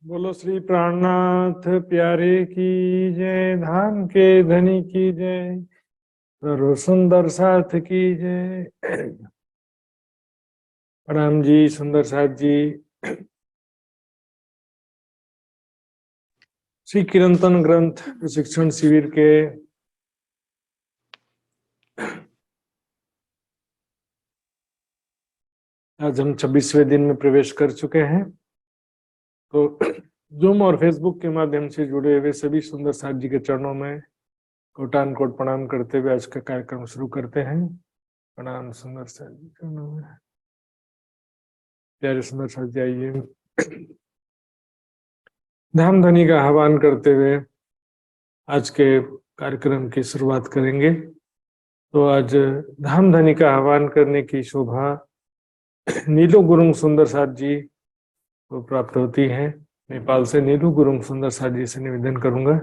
बोलो श्री प्राणनाथ प्यारे की जय, धाम के धनी की जय, सर्व सुंदर साथ की जय। प्रणाम जी सुंदर साथ जी। श्री कीर्तन ग्रंथ प्रशिक्षण शिविर के आज हम 26वें दिन में प्रवेश कर चुके हैं। तो जूम और फेसबुक के माध्यम से जुड़े हुए सभी सुंदर साथ जी के चरणों में कोटान कोट प्रणाम करते हुए आज का कार्यक्रम शुरू करते हैं। प्रणाम सुंदर साथ जी चरणों में। प्यारे सुंदर साथ जी आइए, धाम धनी का आह्वान करते हुए आज के कार्यक्रम की शुरुआत करेंगे। तो आज धाम धनी का आह्वान करने की शोभा नीलू गुरुंग सुंदर साथ जी को प्राप्त होती है। नेपाल से नीलू गुरुंग सुंदर साथ जी से निवेदन करूंगा,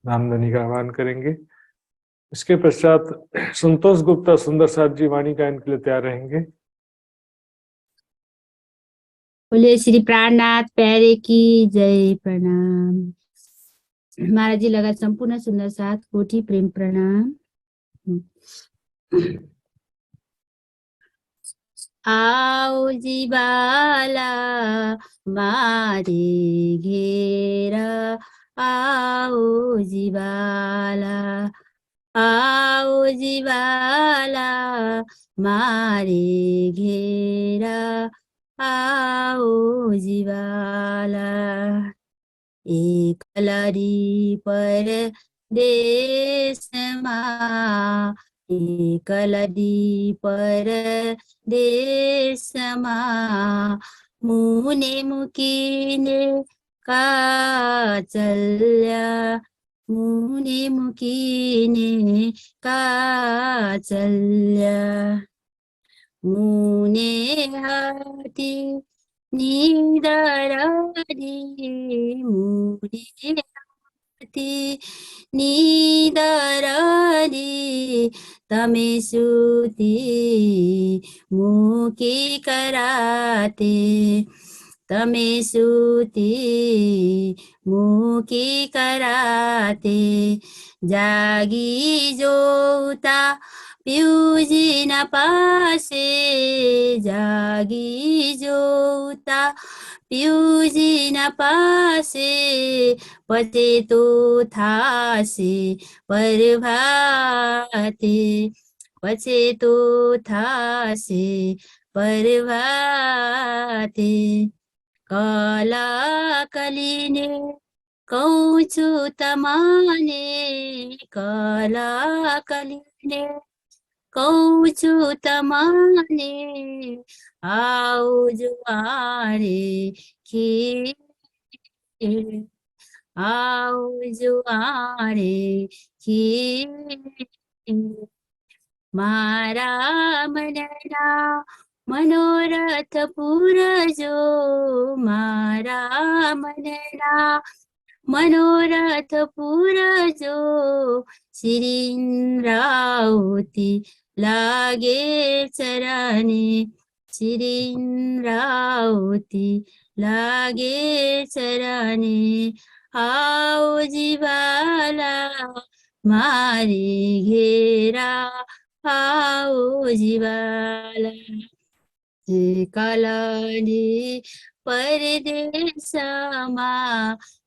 धाम धनी का आह्वान करेंगे। इसके पश्चात संतोष गुप्ता सुंदर साथ जी वाणी गायन के लिए तैयार रहेंगे। बोले श्री प्राणनाथ प्यारे की जय। प्रणाम महाराज जी लगा संपूर्ण सुंदर साथ कोटि प्रेम प्रणाम। आओ जी बाला मारे घेरा, आओ जी बाला, आओ जी बाला मारे घेरा, आओ जी बाला। एक लरी पर देशमा, एक लरी पर देशमा, मुने मुकीने का चल्या, मुने मुकीने का चल्या, मुने हाती निदरादी, मुने हाती निदरादी, तमे सूती मुकी कराते, तमे सूती मुकी कराते, जागी जोता प्यूजी न पासे, जागी जोता प्यूजी न पासे, पते तो थासे परभाते, पचे तो थासे परभाते। कला कलिने कौछु तमाने, कला कलिने कौछु तमाने, आओ जुआरे खीर, आओ जुआरे खीर। मारा मनना मनोरथ पूरजो, मारा मनना मनोरथ पूरजो, श्री इंद्रावती लागे चरणे, श्री इंद्रावती लागे चरणे, आओ जीवाला मारे घेरा, आओ जीवाला। कलानी परदेशमा,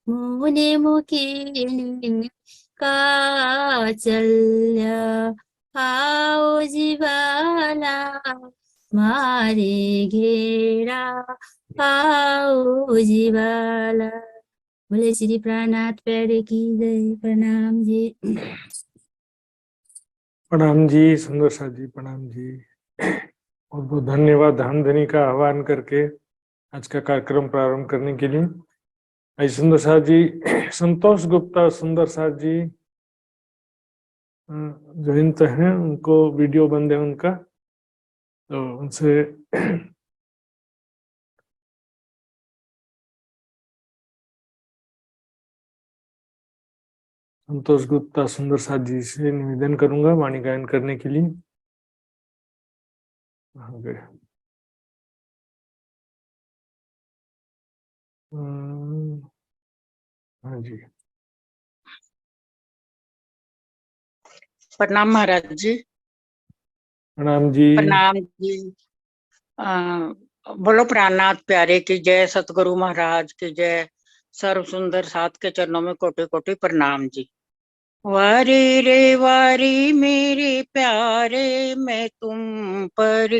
मुने मुकीनी का चल्या, आओ जीवाला मारे घेरा, आओ जीवाला। बोले श्री प्राणनाथ प्यारे की जय। प्रणाम जी। प्रणाम जी सुंदर साथ जी, प्रणाम जी। बहुत बहुत धन्यवाद धाम धनी का आह्वान करके आज का कार्यक्रम प्रारंभ करने के लिए। आई सुंदर साथ जी, संतोष गुप्ता सुंदर साथ जी ज्वाइन तो हैं, उनको वीडियो बंद है उनका, तो उनसे संतोष गुप्ता सुंदर साथ जी से निवेदन करूंगा वाणी गायन करने के लिए। हाँ जी, प्रणाम महाराज जी। प्रणाम जी। प्रणाम जी। बोलो प्राणनाथ प्यारे की जय, सतगुरु महाराज की जय, सर्व सुंदर साथ के चरणों में कोटि कोटि प्रणाम जी। वारी रे वारी मेरे प्यारे, मैं तुम पर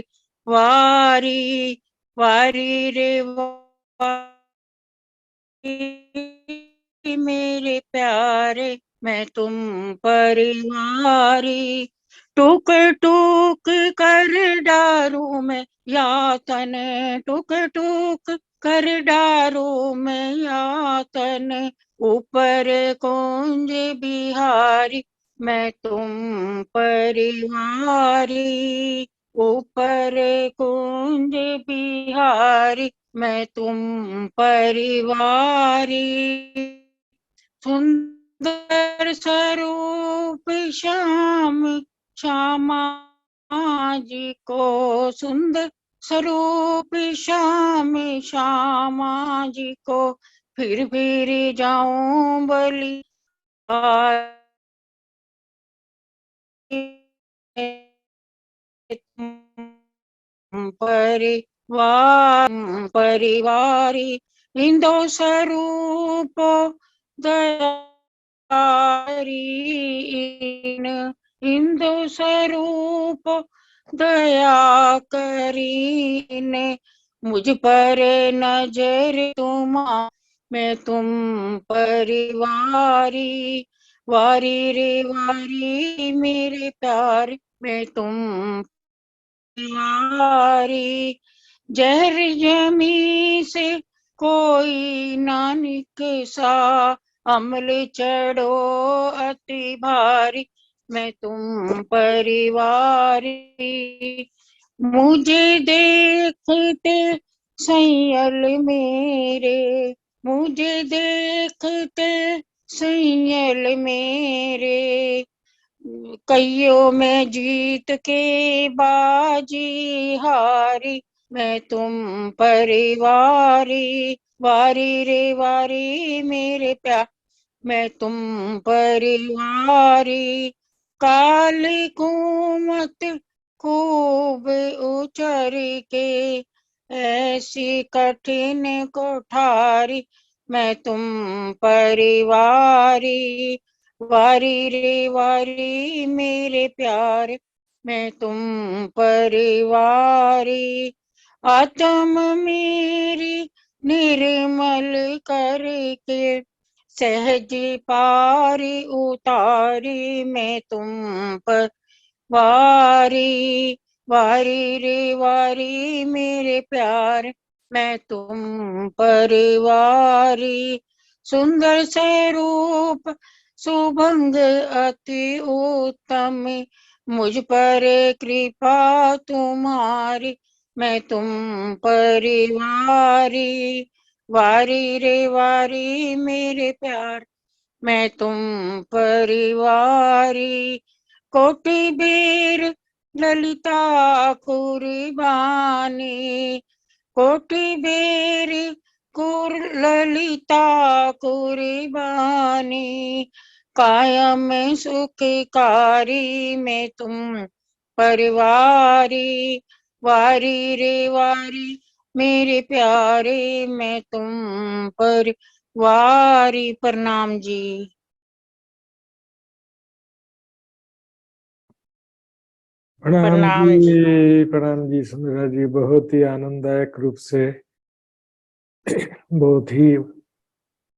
वारी, वारी रे वारी मेरे प्यारे, मैं तुम पर वारी। टूक टूक कर डारू मैं यातन, टूक टूक कर डारू मैं यातन, ऊपर कुंज बिहारी, मैं तुम परिवारी, ऊपर कुंज बिहारी, मैं तुम परिवारी। सुंदर स्वरूप श्याम श्यामा जी को, सुंदर स्वरूप श्याम श्यामा जी को, फिर जाऊं बलि परिवार परिवारी। इंदो स्वरूप दयारीन, इंदो स्वरूप दया करीन, मुझ पर नजर तुम, मैं तुम परिवारी। वारी रे वारी मेरे प्यार, मैं तुम परिवारी। जहर जमी से कोई नानिक सा, अमल चढ़ो अति भारी, मैं तुम परिवारी। मुझे देखते सैयल मेरे, मुझे देखते सैयल मेरे, कईयों में जीत के बाजी हारी, मैं तुम परिवारी। वारी रे वारी मेरे प्यार, मैं तुम परिवारी। काल कुमत खूब उचर के, ऐसी कठिन कोठारी, मैं तुम परिवारी। वारी रे वारी मेरे प्यार, मैं तुम परिवारी। आत्म मेरी निर्मल करके, सहज पारी उतारी, मैं तुम पर वारी। वारी रे वारी मेरे प्यार, मैं तुम परिवारी। सुंदर स्वरूप सुभंग अति उत्तम, मुझ पर कृपा तुम्हारी, मैं तुम परिवारी। वारी रे वारी मेरे प्यार, मैं तुम परिवारी। कोटि बेर ललिता कुर्बानी, कोटि बेर ललिता कुर्बानी, कायम सुखकारी, मैं तुम परिवारी। वारी रे वारी मेरे प्यारे, मैं तुम परिवारी। प्रणाम जी। प्रणाम जी, प्रणाम जी सुंदरा जी। बहुत ही आनंददायक रूप से, बहुत ही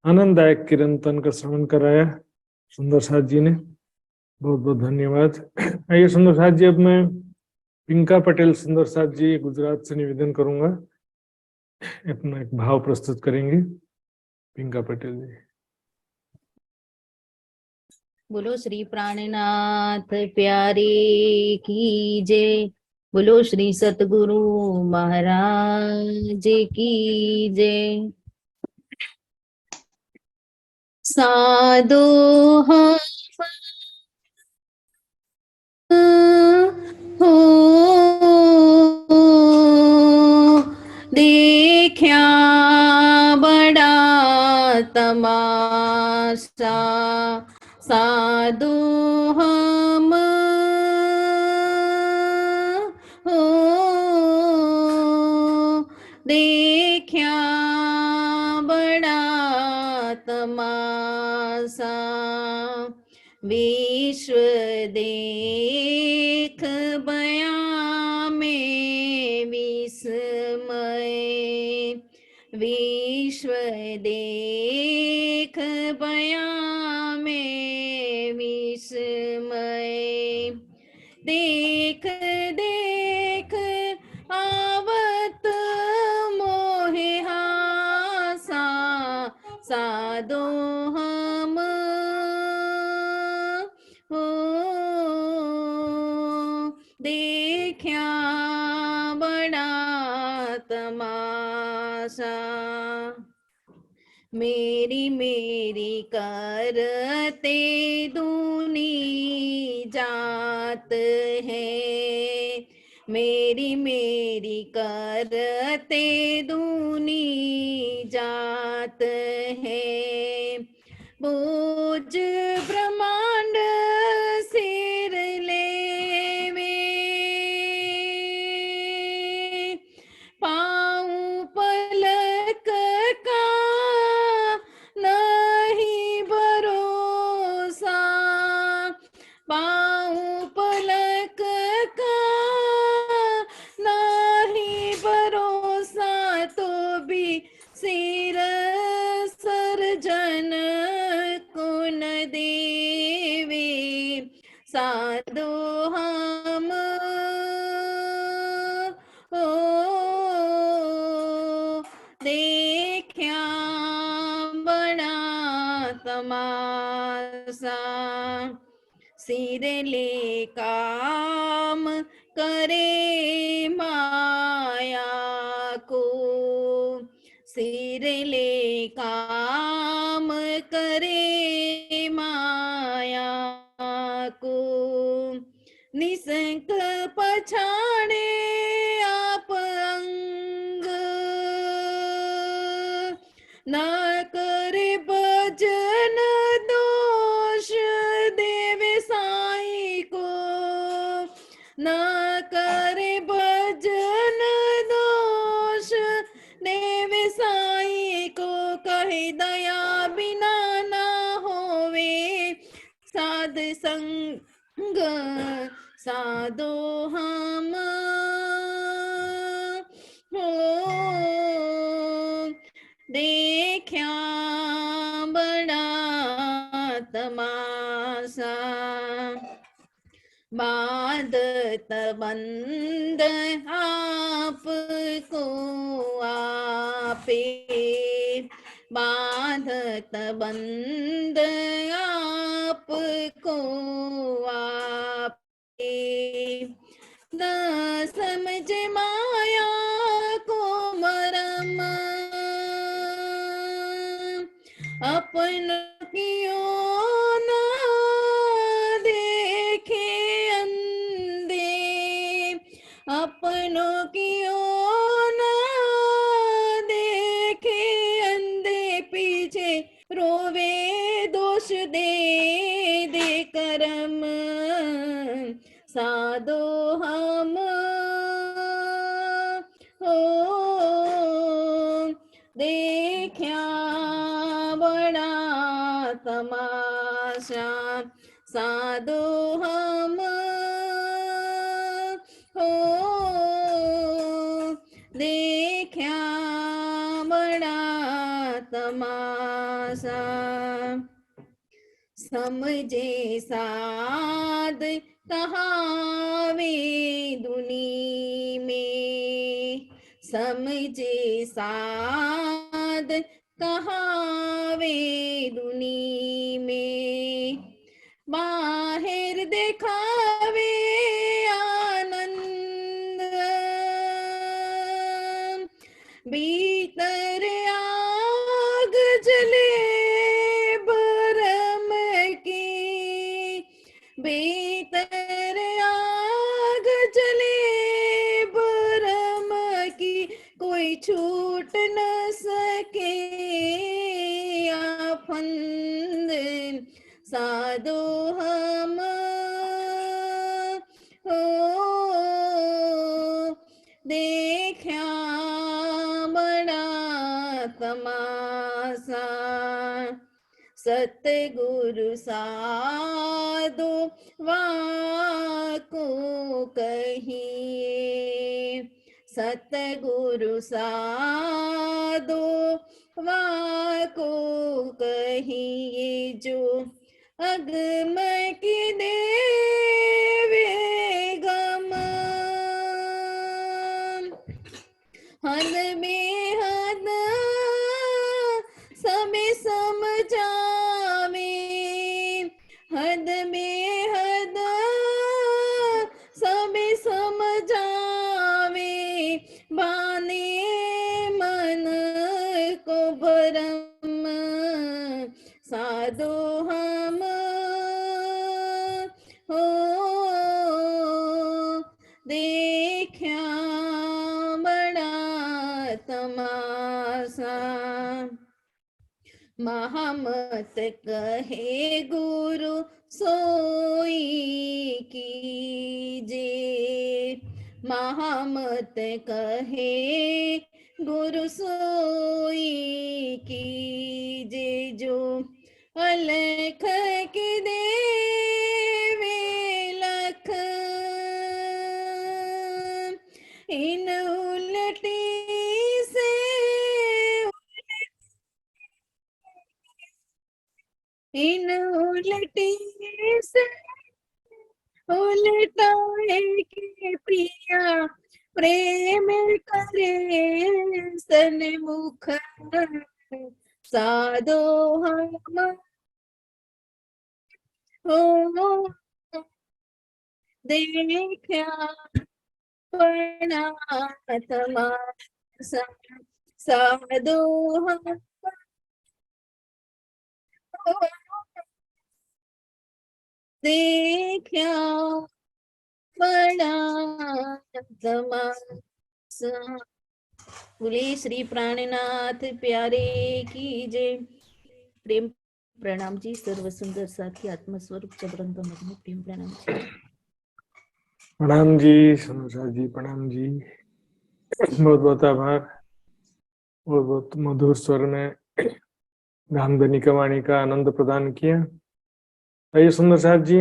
आनंददायक कीर्तन का श्रवण कराया सुंदर साथ जी ने। बहुत बहुत धन्यवाद। आइए सुंदर साथ जी, अब मैं पिंका पटेल सुंदर साथ जी गुजरात से निवेदन करूंगा, अपना एक भाव प्रस्तुत करेंगे। पिंका पटेल जी। बोलो श्री प्राणनाथ प्यारे की जय, बोलो श्री सतगुरु महाराज की जय। साधो हो देखा बड़ा तमाशा साधु हम हो देखा बड़ा तमाशा विश्व देख बया में विस्मय विश्व देख बया में विस्मय देख देख आवत मोहे हासा साधो हम हो देखा बड़ा तमाशा मेरी मेरी करते दूनी जात है मेरी मेरी करते दूनी जात है बोझ ब्रह्मांड सिर लेवे पाऊं पलक का नहीं भरोसा पाऊं पलक का नहीं भरोसा तो भी सिर सर्जन को न देवे साधो हम हो देखा बड़ा तमाशा सिर ले काम करे माया को सिर ले काम करे माया को निसंक पछाड़े आप अंग न करे भजन दोष देवे साई को न करे भजन दोष देवे साई को कहे दया बिना ना होवे साध संग साधो हम हो देखा बड़ा तमाशा बाधत बंद आपको आपे बाधत बंद आपको आपे न समझ माया को मरम अपन कियो ना देखे अंधे अपनों कियो ना देखे अंधे पीछे रोवे दोष दे दे करम साधो हम हो देखा बड़ा तमाशा साधो हम हो देखा बड़ा तमाशा समझे साध कहावे दुनी में समझे साध कहावे दुनी में बाहर दिखावे आनंद भीतर आग जले भरम की भीतर आग जले भरम की कोई छूट न सके फंद साधो हम हो देखा बड़ा तमाशा सतगुरु साधु वाको कहिए सतगुरु साधु वाको कहिए जो अगम की देवे गम हद बेहद सबे समझावे हद बेहद सबे समझावे बाने मन को भरम साधो हम हो देखा बड़ा तमाशा महामत कहे गुरु सोई कीजे महामत कहे गुरु सोई कीजे जो अलख के देवे लख इन उलटी से इन उलटी से उलटाए के प्रिया प्रेम करे सन्मुख साधो हम हो देखा पड़ा तमाशा साधो हम हो देखा बड़ा तमाशा बोले श्री प्राणनाथ प्यारे की जय। प्रेम प्रणाम जी। सर्व सुंदर साथी आत्मस्वरूप चबरंग मधुर प्रेम प्रणाम जी। प्रणाम जी सनुषा जी, प्रणाम जी, बहुत बहुत आभार। बहुत बहुत मधुर स्वर में धामधनी का वाणी का आनंद प्रदान किया। आइए सुंदर साथ जी,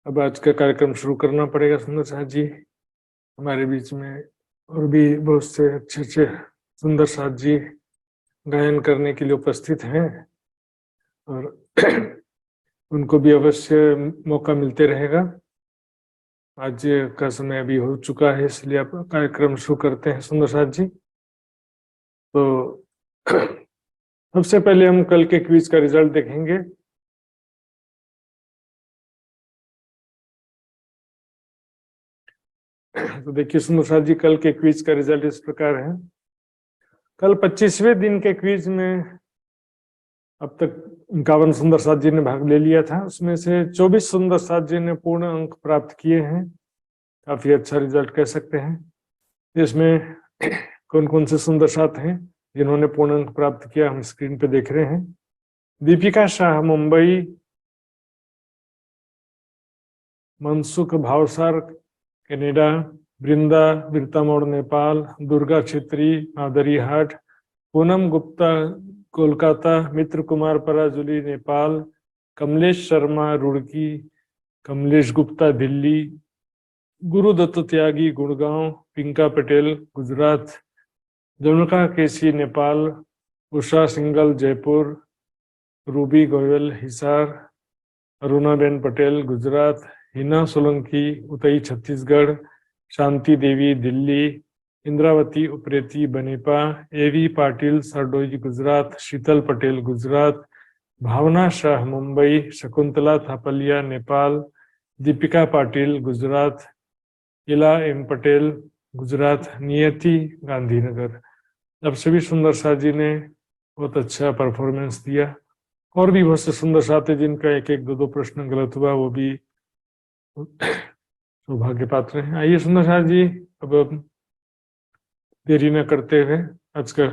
अब आज का कार्यक्रम शुरू करना पड़ेगा। सुंदर साथ जी हमारे बीच में और भी बहुत से अच्छे अच्छे सुंदर साथ जी गायन करने के लिए उपस्थित हैं और उनको भी अवश्य मौका मिलते रहेगा। आज का समय अभी हो चुका है, इसलिए आप कार्यक्रम शुरू करते हैं सुंदर साथ जी। तो सबसे पहले हम कल के क्विज का रिजल्ट देखेंगे। तो देखिए सुंदर साथ जी, कल के क्विज का रिजल्ट इस प्रकार है। कल 25वें दिन के क्विज में अब तक 51 सुंदर साथ जी ने भाग ले लिया था, उसमें से 24 सुंदर साथ जी ने पूर्ण अंक प्राप्त किए हैं। काफी अच्छा रिजल्ट कह सकते हैं। इसमें कौन कौन से सुंदर साथ हैं जिन्होंने पूर्ण अंक प्राप्त किया, हम स्क्रीन पे देख रहे हैं। दीपिका शाह मुंबई, मनसुख भावसार कनाडा, वृंदा बिरतामोड़ नेपाल, दुर्गा छेत्री मादरी हाट, पूनम गुप्ता कोलकाता, मित्र कुमार पराजुली नेपाल, कमलेश शर्मा रुड़की, कमलेश गुप्ता दिल्ली, गुरुदत्त त्यागी गुड़गांव, पिंका पटेल गुजरात, जमुना केसी नेपाल, उषा सिंगल जयपुर, रूबी गोयल हिसार, अरुणाबेन पटेल गुजरात, हिना सोलंकी उतई छत्तीसगढ़, शांति देवी दिल्ली, इंद्रावती उप्रेती बनेपा, एवी पाटिल सरडोई गुजरात, शीतल पटेल गुजरात, भावना शाह मुंबई, शकुंतला थापलिया नेपाल, दीपिका पाटिल गुजरात, इला एम पटेल गुजरात, नियति गांधीनगर। अब सभी सुंदर साथ जी ने बहुत अच्छा परफॉर्मेंस दिया। और भी बहुत से सुंदर साथ हैं जिनका एक एक दो दो प्रश्न गलत हुआ, वो भी सौभाग्य पात्र हैं। आइए सुंदर साथ जी, अब देरी न करते हुए आज का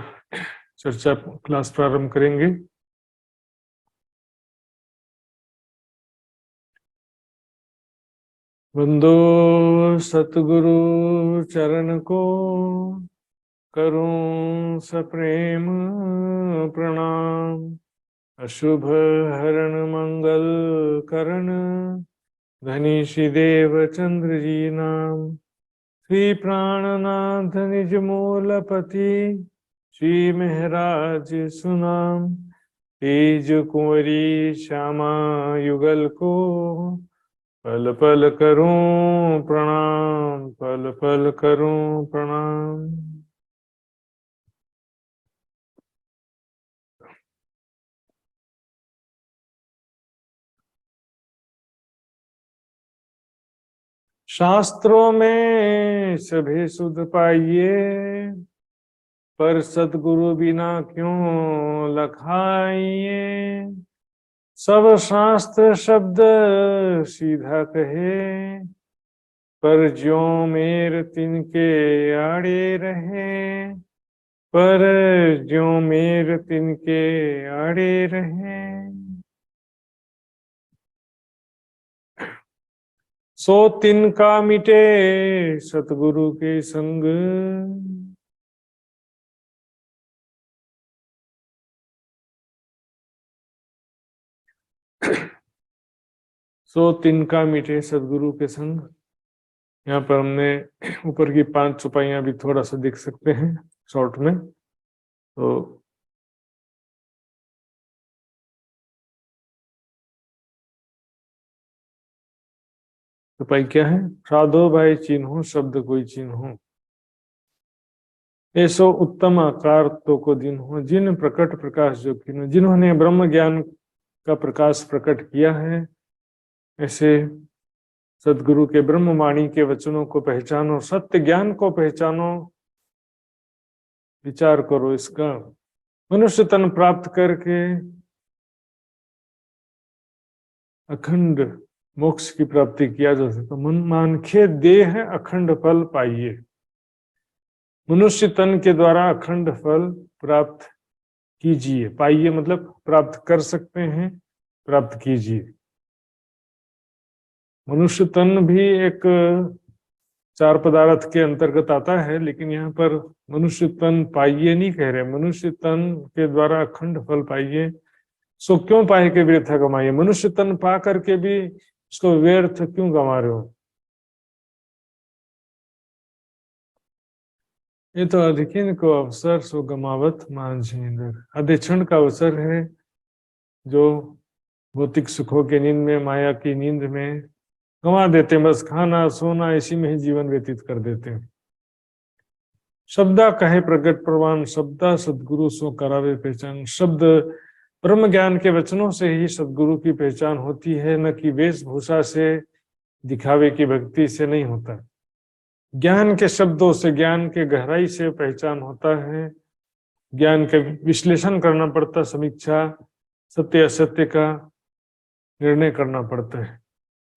चर्चा क्लास प्रारंभ करेंगे। बंदो सतगुरु चरण को करूं सप्रेम प्रणाम। अशुभ हरण मंगल करण धनीषि देव चंद्र जी नाम। श्री प्राणनाथ निज मूलपति श्री महराज सुनाम। तेज कुंवरी श्यामा युगल को पल पल करूं प्रणाम, पल पल करूं प्रणाम। शास्त्रों में सभी सुध पाइए, पर सतगुरु बिना क्यों लखाइए। सब शास्त्र शब्द सीधा कहे, पर ज्यों मेर तिनके आड़े रहे। पर ज्यों मेर तिनके आड़े रहे। सो तिनका मिटे सतगुरु के संग। सो तिनका मिटे सतगुरु के संग। यहाँ पर हमने ऊपर की 5 चौपाइयां भी थोड़ा सा देख सकते हैं शॉर्ट में। तो चौपाई क्या है? साधो भाई चिन्हो शब्द कोई चिन्हो, ऐसो उत्तम आकार तो को दिन हो। जिन प्रकट प्रकाश जो किन्हो, जिन्होंने ब्रह्म ज्ञान का प्रकाश प्रकट किया है, ऐसे सदगुरु के ब्रह्मवाणी के वचनों को पहचानो, सत्य ज्ञान को पहचानो, विचार करो इसका। मनुष्य तन प्राप्त करके अखंड मोक्ष की प्राप्ति किया जा सकता। मन मानखे देह अखंड फल पाइए। मनुष्य तन के द्वारा अखंड फल प्राप्त कीजिए। पाइए मतलब प्राप्त कर सकते हैं, प्राप्त कीजिए। मनुष्य तन भी एक 4 पदार्थ के अंतर्गत आता है, लेकिन यहाँ पर मनुष्य तन पाइए नहीं कह रहे। मनुष्य तन के द्वारा अखंड फल पाइए। सो क्यों पाए के व्यर्थ कमाइए। मनुष्य तन पा करके भी उसको व्यर्थ क्यों गंवा रहे हो? ये तो अधिकीन को अवसर सो गमावत मांझेंद्र। आधे क्षण का अवसर है जो भौतिक सुखों के नींद में, माया की नींद में गंवा देते हैं। बस खाना सोना इसी में ही जीवन व्यतीत कर देते हैं। शब्दा कहे प्रगट प्रवान, शब्दा सदगुरु सो करावे पहचान। शब्द ब्रह्म ज्ञान के वचनों से ही सदगुरु की पहचान होती है, न कि वेशभूषा से, दिखावे की भक्ति से नहीं होता। ज्ञान के शब्दों से, ज्ञान के गहराई से पहचान होता है। ज्ञान का विश्लेषण करना पड़ता, समीक्षा, सत्य असत्य का निर्णय करना पड़ता है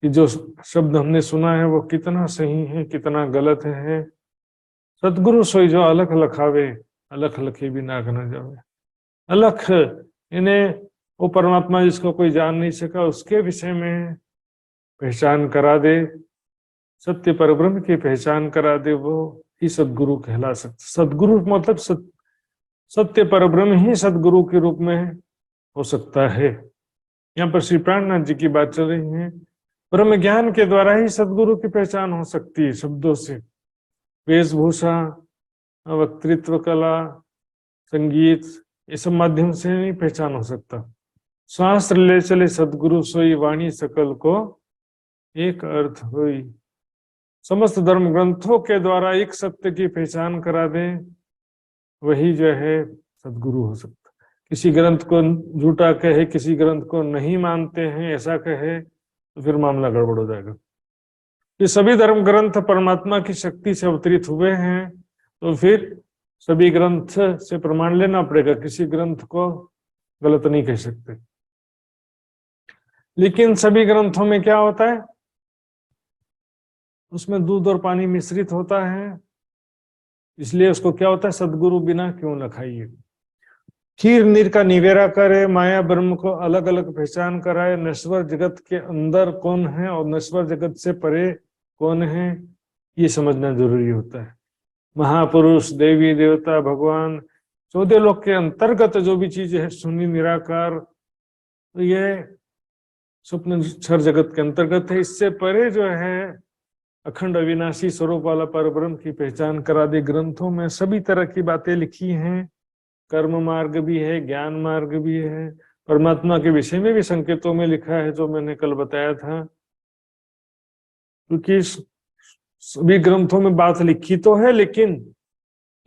कि जो शब्द हमने सुना है वो कितना सही है, कितना गलत है। सतगुरु सोई जो अलख लखावे, अलख लखे भी नाक न जावे। अलख इन्हें वो परमात्मा जिसको कोई जान नहीं सका, उसके विषय में पहचान करा दे, सत्य परब्रह्म की पहचान करा दे, वो ही सदगुरु कहला सकता। सदगुरु मतलब सत्य परब्रह्म ही सदगुरु के रूप में हो सकता है। यहाँ पर श्री प्राणनाथ जी की बात चल रही है। ब्रह्म ज्ञान के द्वारा ही सदगुरु की पहचान हो सकती है। शब्दों से, वेशभूषा, वक्तृत्व कला, संगीत, ये सब माध्यम से नहीं पहचान हो सकता। शास्त्र ले चले सदगुरु सोई, वाणी सकल को एक अर्थ हुई। समस्त धर्म ग्रंथों के द्वारा एक सत्य की पहचान करा दे, वही जो है सदगुरु हो सकता। किसी ग्रंथ को झूठा कहे, किसी ग्रंथ को नहीं मानते हैं ऐसा कहे, तो फिर मामला गड़बड़ हो जाएगा। ये सभी धर्म ग्रंथ परमात्मा की शक्ति से अवतरित हुए हैं, तो फिर सभी ग्रंथ से प्रमाण लेना पड़ेगा। किसी ग्रंथ को गलत नहीं कह सकते। लेकिन सभी ग्रंथों में क्या होता है? उसमें दूध और पानी मिश्रित होता है, इसलिए उसको क्या होता है? सदगुरु बिना क्यों न खाइए। खीर नीर का निवेरा करे, माया ब्रह्म को अलग अलग पहचान कराए, नश्वर जगत के अंदर कौन है और नश्वर जगत से परे कौन है, ये समझना जरूरी होता है। महापुरुष, देवी देवता, भगवान, 14 लोक के अंतर्गत जो भी चीज है, शून्य निराकार, तो ये स्वप्न क्षर जगत के अंतर्गत है। इससे परे जो है अखंड अविनाशी स्वरूप वाला परब्रह्म की पहचान करा दी। ग्रंथों में सभी तरह की बातें लिखी हैं, कर्म मार्ग भी है, ज्ञान मार्ग भी है, परमात्मा के विषय में भी संकेतों में लिखा है, जो मैंने कल बताया था। क्योंकि सभी ग्रंथों में बात लिखी तो है, लेकिन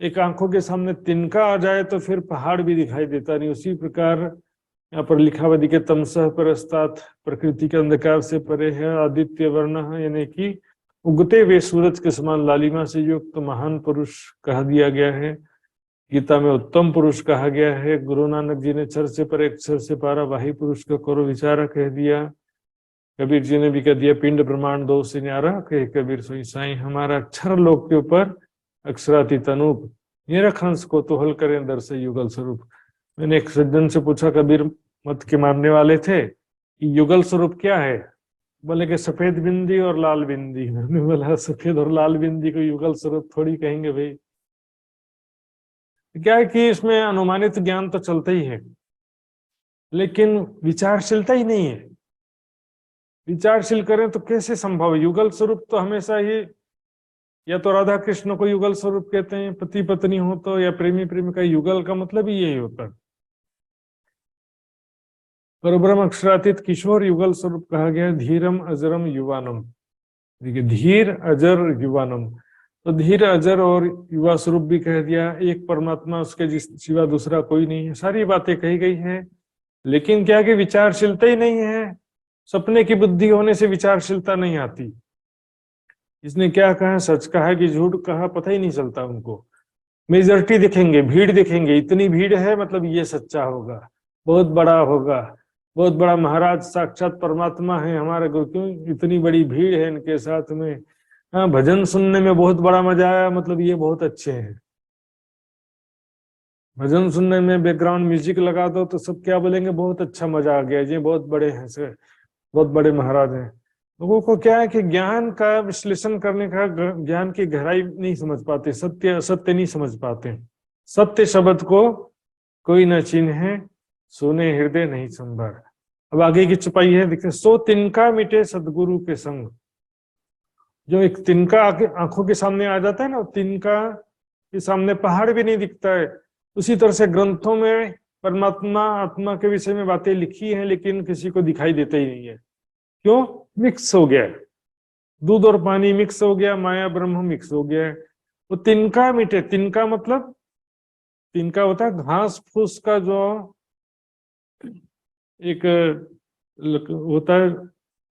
एक आंखों के सामने तिनका आ जाए तो फिर पहाड़ भी दिखाई देता नहीं। उसी प्रकार यहाँ पर लिखा हुआ दिखे, तमसः परस्तात्, प्रकृति के अंधकार से परे है, आदित्य वर्ण है, यानी कि उगते हुए सूरज के समान लालिमा से युक्त महान पुरुष कहा दिया गया है। गीता में उत्तम पुरुष कहा गया है। गुरु नानक जी ने क्षर से परे अक्षर से पारा वाही पुरुष का करो विचारा कह दिया। कबीर जी ने भी कह दिया, पिंड ब्रह्मांड दो से न्यारा, कहे कबीर सोई साईं, हमारा अक्षर लोक के ऊपर अक्षरातीत अनूप, निरख हंस को तो हल करें दर्श युगल स्वरूप। मैंने एक सज्जन से पूछा, कबीर मत के मानने वाले थे, कि युगल स्वरूप क्या है? बोले कि सफेद बिंदी और लाल बिंदी। मैंने बोला सफेद और लाल बिंदी को युगल स्वरूप थोड़ी कहेंगे भाई। क्या है कि इसमें अनुमानित ज्ञान तो चलता ही है, लेकिन विचारशीलता ही नहीं है। विचारशील करें तो कैसे संभव है? युगल स्वरूप तो हमेशा ही, या तो राधा कृष्ण को युगल स्वरूप कहते हैं, पति पत्नी हो तो, या प्रेमी प्रेमिका, युगल का मतलब ही यही होता है। परब्रह्म अक्षरातीत किशोर युगल स्वरूप कहा गया। धीरम अजरम युवानम, देखिए धीर अजर युवानम, तो धीर अजर और युवा स्वरूप भी कह दिया। एक परमात्मा, उसके जिस सिवा दूसरा कोई नहीं है। सारी बातें कही गई है, लेकिन क्या कि विचारशीलता ही नहीं है। सपने की बुद्धि होने से विचारशीलता नहीं आती। इसने क्या कहा, सच कहा कि झूठ कहा, पता ही नहीं चलता उनको। मेजॉरिटी दिखेंगे, भीड़ दिखेंगे, इतनी भीड़ है मतलब ये सच्चा होगा, बहुत बड़ा होगा, बहुत बड़ा महाराज साक्षात परमात्मा है हमारे गुरु, क्यों इतनी बड़ी भीड़ है इनके साथ में। हाँ, भजन सुनने में बहुत बड़ा मजा आया, मतलब ये बहुत अच्छे हैं। भजन सुनने में बैकग्राउंड म्यूजिक लगा दो तो सब क्या बोलेंगे, बहुत अच्छा मजा आ गया जी, बहुत बड़े हैं से, बहुत बड़े महाराज हैं। लोगों को क्या है कि ज्ञान का विश्लेषण करने का, ज्ञान की गहराई नहीं समझ पाते, सत्य असत्य नहीं समझ पाते। सत्य शब्द को कोई न चिन्हे, सुने हृदय नहीं संभार। अब आगे की चुपाई है, देखते, सो तिनका मिटे सदगुरु के संग। जो एक तिनका आंखों के सामने आ जाता है ना, तिनका के सामने पहाड़ भी नहीं दिखता है। उसी तरह से ग्रंथों में परमात्मा आत्मा के विषय में बातें लिखी हैं, लेकिन किसी को दिखाई देता ही नहीं है। क्यों? मिक्स हो गया, दूध और पानी मिक्स हो गया, माया ब्रह्म मिक्स हो गया। वो तिनका मिटे, तिनका मतलब, तिनका होता है घास फूस का जो एक होता है,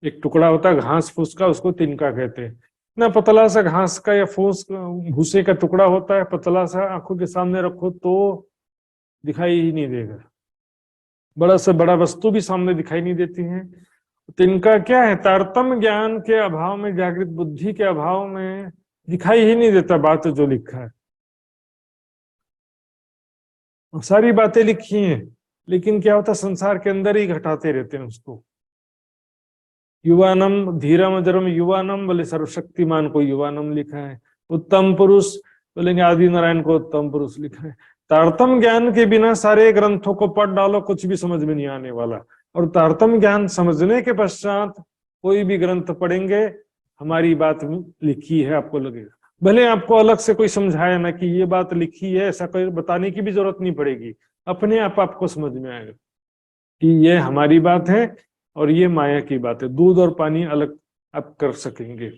एक टुकड़ा होता है घास फूस का, उसको तिनका कहते हैं ना। पतला सा घास का या फूस भूसे का टुकड़ा होता है, पतला सा, आंखों के सामने रखो तो दिखाई ही नहीं देगा। बड़ा से बड़ा वस्तु भी सामने दिखाई नहीं देती है। तिनका क्या है? तारतम्य ज्ञान के अभाव में, जागृत बुद्धि के अभाव में दिखाई ही नहीं देता बात जो लिखा है। सारी बातें लिखी हैं, लेकिन क्या होता, संसार के अंदर ही घटाते रहते हैं उसको। युवानम, धीरम अजरम युवानम, बोले सर्वशक्तिमान को युवानम लिखा है। उत्तम पुरुष बोलेंगे आदि नारायण को उत्तम पुरुष लिखा है। तारतम्य ज्ञान के बिना सारे ग्रंथों को पढ़ डालो, कुछ भी समझ में नहीं आने वाला। और तारतम्य ज्ञान समझने के पश्चात कोई भी ग्रंथ पढ़ेंगे, हमारी बात लिखी है आपको लगेगा। भले आपको अलग से कोई समझाया ना कि ये बात लिखी है, ऐसा कोई बताने की भी जरूरत नहीं पड़ेगी, अपने आप आपको समझ में आएगा कि ये हमारी बात है और ये माया की बात है। दूध और पानी अलग आप कर सकेंगे।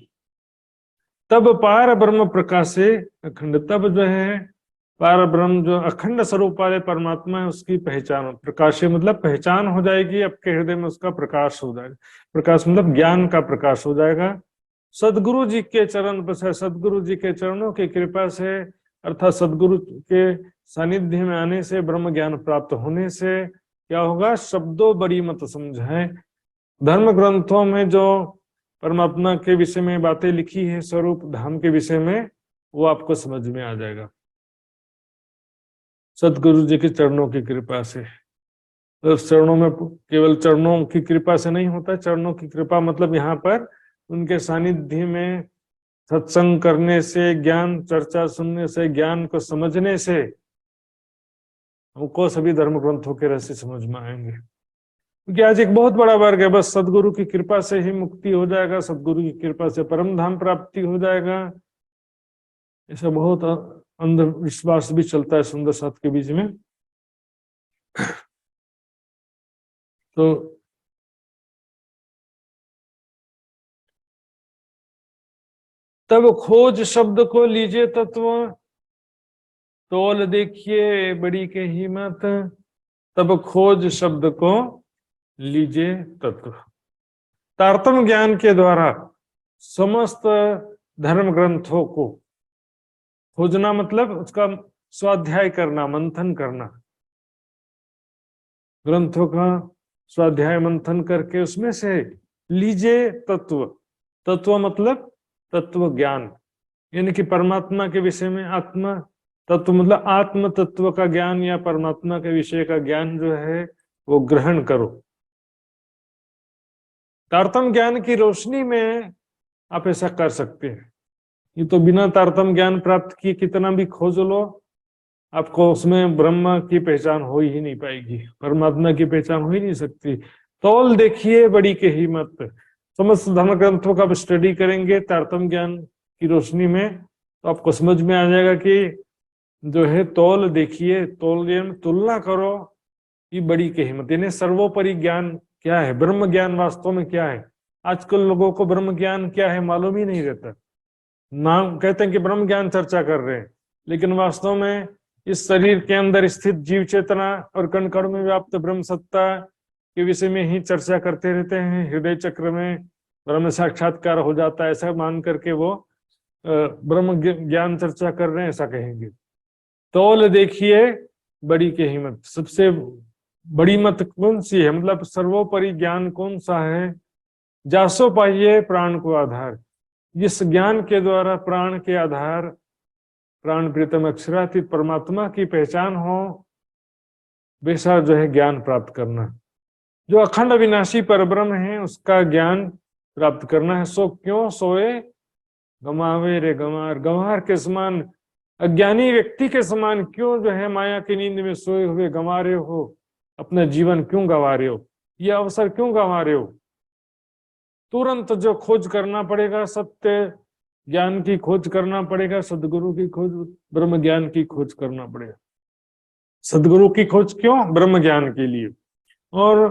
तब पार ब्रह्म प्रकाशे अखंड, तब जो है पार ब्रह्म जो अखंड स्वरूप वाले परमात्मा है, उसकी पहचान, प्रकाशे मतलब पहचान हो जाएगी, आपके हृदय में उसका प्रकाश हो जाएगा। प्रकाश मतलब ज्ञान का प्रकाश हो जाएगा। सदगुरु जी के चरण पर, सदगुरु जी के चरणों की कृपा से, अर्थात सदगुरु के सानिध्य में आने से, ब्रह्म ज्ञान प्राप्त होने से क्या होगा? शब्दों बड़ी मत समझाए। धर्म ग्रंथों में जो परमात्मा के विषय में बातें लिखी है, स्वरूप धाम के विषय में, वो आपको समझ में आ जाएगा। सदगुरु जी के चरणों की कृपा से। तो चरणों में केवल चरणों की कृपा से नहीं होता, चरणों की कृपा मतलब यहाँ पर उनके सानिध्य में सत्संग करने से, ज्ञान चर्चा सुनने से, ज्ञान को समझने से हमको सभी धर्म ग्रंथों के रहस्य समझ में आएंगे। क्योंकि आज एक बहुत बड़ा वर्ग है, बस सदगुरु की कृपा से ही मुक्ति हो जाएगा, सदगुरु की कृपा से परम धाम प्राप्ति हो जाएगा, ऐसा बहुत अंधविश्वास भी चलता है सुंदर साथ के बीच में। तो तब खोज शब्द को लीजिए तत्व, तोल देखिए बड़ी के हिम्मत। तब खोज शब्द को लीजिए तत्व। तारतम्य ज्ञान के द्वारा समस्त धर्म ग्रंथों को खोजना मतलब उसका स्वाध्याय करना, मंथन करना, ग्रंथों का स्वाध्याय मंथन करके उसमें से लीजिए तत्व। तत्व मतलब तत्व ज्ञान, यानी कि परमात्मा के विषय में आत्मा तत्व मतलब आत्म तत्व का ज्ञान या परमात्मा के विषय का ज्ञान जो है वो ग्रहण करो। तारतम्य ज्ञान की रोशनी में आप ऐसा कर सकते हैं। ये तो बिना तारतम्य ज्ञान प्राप्त किए कितना भी खोज लो, आपको उसमें ब्रह्म की पहचान हो ही नहीं पाएगी, परमात्मा की पहचान हो ही नहीं सकती। तौल देखिए बड़ी के हिम्मत। समस्त धर्म ग्रंथों का स्टडी करेंगे तारतम्य ज्ञान की रोशनी में तो आपको समझ में आ जाएगा कि जो है तौल देखिए, तौल तुलना करो, ये बड़ी के हिम्मत, यानी सर्वोपरि ज्ञान क्या है, ब्रह्म ज्ञान वास्तव में क्या है। आजकल लोगों को ब्रह्म ज्ञान क्या है मालूम ही नहीं रहता। नाम कहते हैं कि ब्रह्म ज्ञान चर्चा कर रहे हैं, लेकिन वास्तव में इस शरीर के अंदर स्थित जीव चेतना और कण कण में व्याप्त ब्रह्म सत्ता के विषय में ही चर्चा करते रहते हैं। हृदय चक्र में ब्रह्म साक्षात्कार हो जाता है ऐसा मान करके वो ब्रह्म ज्ञान चर्चा कर रहे हैं ऐसा कहेंगे। तौल देखिए बड़ी की हिम्मत, सबसे बड़ी मत कौन सी है, मतलब सर्वोपरि ज्ञान कौन सा है। जासो पाइए प्राण को आधार, जिस ज्ञान के द्वारा प्राण के आधार, प्राण प्रीतम अक्षरातीत परमात्मा की पहचान हो, वैसा जो है ज्ञान प्राप्त करना। जो अखंड अविनाशी परब्रह्म है उसका ज्ञान प्राप्त करना है। सो क्यों सोए गमावे रे गंवार, गंवार के समान, अज्ञानी व्यक्ति के समान क्यों जो है माया की नींद में सोए हुए गंवा रहे हो, अपना जीवन क्यों गंवा रहे हो, यह अवसर क्यों गंवा रहे हो। तुरंत जो खोज करना पड़ेगा, सत्य ज्ञान की खोज करना पड़ेगा, सदगुरु की खोज, ब्रह्म ज्ञान की खोज करना पड़ेगा। सदगुरु की खोज क्यों, ब्रह्म ज्ञान के लिए, और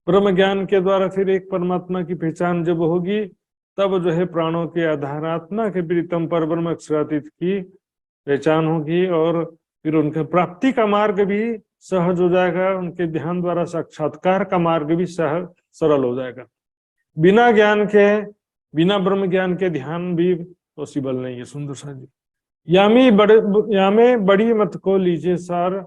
ब्रह्म ज्ञान के द्वारा फिर एक परमात्मा की पहचान जब होगी तब जो है प्राणों के आधार आत्मा के प्रीतम पर ब्रह्म अक्षरातीत की पहचान होगी, और फिर उनके प्राप्ति का मार्ग भी सहज हो जाएगा, उनके ध्यान द्वारा साक्षात्कार का मार्ग भी सहज सरल हो जाएगा। बिना ज्ञान के, बिना ब्रह्म ज्ञान के ध्यान भी पॉसिबल नहीं है। सुंदर सा जी, यामे बड़ी मत को लीजिए सार,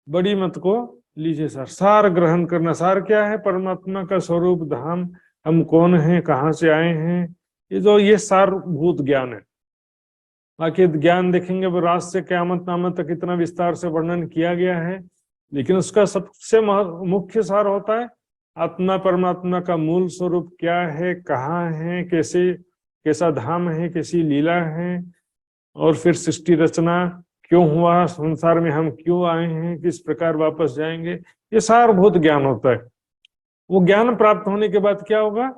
बड़ी मत को लीजिए सार, सार ग्रहण करना। सार क्या है, परमात्मा का स्वरूप धाम, हम कौन हैं, कहाँ से आए हैं, ये सारभूत ज्ञान है। बाकी ज्ञान देखेंगे वो रात से क़यामत नामत तक इतना विस्तार से वर्णन किया गया है, लेकिन उसका सबसे मुख्य सार होता है आत्मा परमात्मा का मूल स्वरूप क्या है, कहाँ है, कैसा धाम है, कैसी लीला है, और फिर सृष्टि रचना क्यों हुआ, संसार में हम क्यों आए हैं, किस प्रकार वापस जाएंगे, ये सारभूत ज्ञान होता है। वो ज्ञान प्राप्त होने के बाद क्या होगा,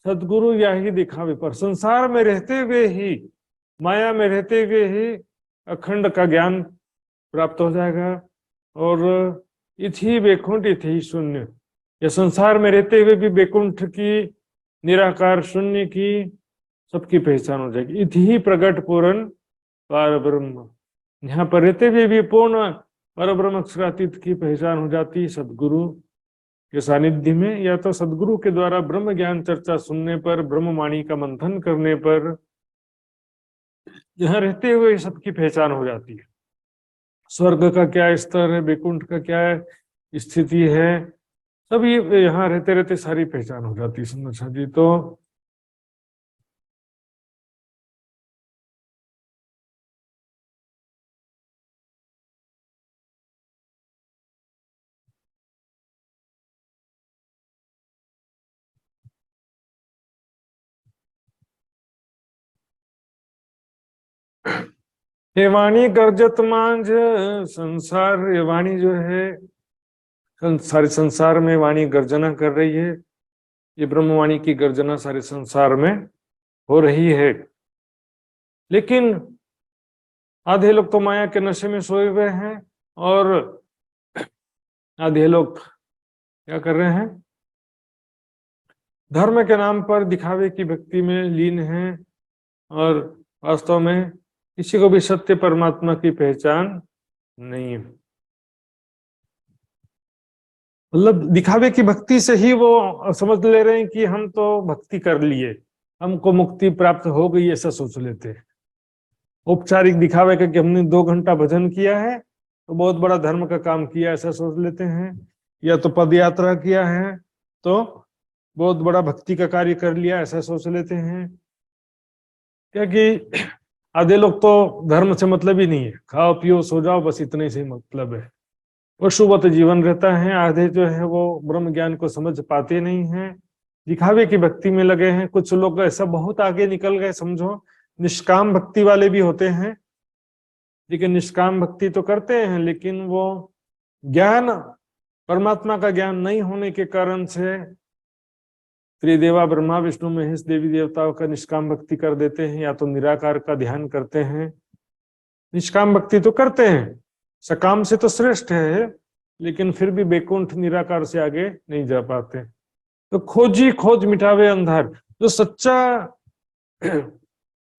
सदगुरु या ही दिखावे पर, संसार में रहते हुए ही, माया में रहते हुए ही अखंड का ज्ञान प्राप्त हो जाएगा। और इथि वैकुंठ इथि शून्य, ये संसार में रहते हुए भी वैकुंठ की, निराकार शून्य की सबकी पहचान हो जाएगी। इथि प्रगट पूर्ण पार ब्रह्म, यहाँ पर रहते हुए भी पूर्ण पर ब्रह्म अक्षरातीत की पहचान हो जाती सदगुरु के सानिध्य में, या तो सदगुरु के द्वारा ब्रह्म ज्ञान चर्चा सुनने पर, ब्रह्मवाणी का मंथन करने पर, यहाँ रहते हुए सबकी पहचान हो जाती है। स्वर्ग का क्या स्तर है, वैकुंठ का क्या स्थिति है, सब ये यहाँ रहते रहते सारी पहचान हो जाती है। समझा जी। तो ये वाणी गर्जत मांझ संसार, ये वाणी जो है सारे संसार में वाणी गर्जना कर रही है। ये ब्रह्मवाणी की गर्जना सारे संसार में हो रही है, लेकिन आधे लोग तो माया के नशे में सोए हुए हैं और आधे लोग क्या कर रहे हैं, धर्म के नाम पर दिखावे की भक्ति में लीन हैं और वास्तव में किसी को भी सत्य परमात्मा की पहचान नहीं है। मतलब दिखावे की भक्ति से ही वो समझ ले रहे हैं कि हम तो भक्ति कर लिए, हमको मुक्ति प्राप्त हो गई, ऐसा सोच लेते हैं। औपचारिक दिखावे का कि हमने 2 घंटा भजन किया है तो बहुत बड़ा धर्म का काम किया, ऐसा सोच लेते हैं। या तो पद यात्रा किया है तो बहुत बड़ा भक्ति का कार्य कर लिया, ऐसा सोच लेते हैं। क्योंकि आधे लोग तो धर्म से मतलब ही नहीं है, खाओ पियो सो जाओ बस इतने से मतलब है, पशुवत जीवन रहता है। आधे जो है वो ब्रह्म ज्ञान को समझ पाते नहीं हैं, दिखावे की भक्ति में लगे हैं। कुछ लोग ऐसा बहुत आगे निकल गए, समझो निष्काम भक्ति वाले भी होते हैं, लेकिन निष्काम भक्ति तो करते हैं, लेकिन वो ज्ञान परमात्मा का ज्ञान नहीं होने के कारण से त्रिदेवा ब्रह्मा विष्णु महेश देवी देवताओं का निष्काम भक्ति कर देते हैं, या तो निराकार का ध्यान करते हैं। निष्काम भक्ति तो करते हैं, सकाम से तो श्रेष्ठ है, लेकिन फिर भी बैकुंठ निराकार से आगे नहीं जा पाते। तो खोजी खोज मिटावे अंधार, जो सच्चा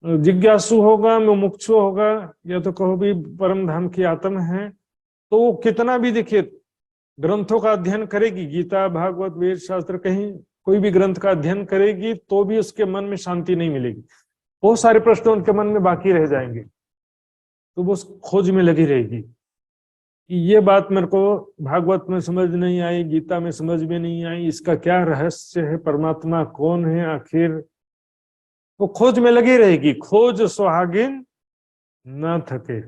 जिज्ञासु होगा, मुमुक्षु होगा, या तो कहो भी परम धाम की आत्म है, तो वो कितना भी देखिए ग्रंथों का अध्ययन करेगी, गीता भागवत वेद शास्त्र कहीं कोई भी ग्रंथ का अध्ययन करेगी तो भी उसके मन में शांति नहीं मिलेगी, बहुत सारे प्रश्न उनके मन में बाकी रह जाएंगे। तो वो खोज में लगी रहेगी कि ये बात मेरे को भागवत में समझ नहीं आई, गीता में समझ में नहीं आई, इसका क्या रहस्य है, परमात्मा कौन है आखिर, वो खोज में लगी रहेगी। खोज सुहागिन न थके,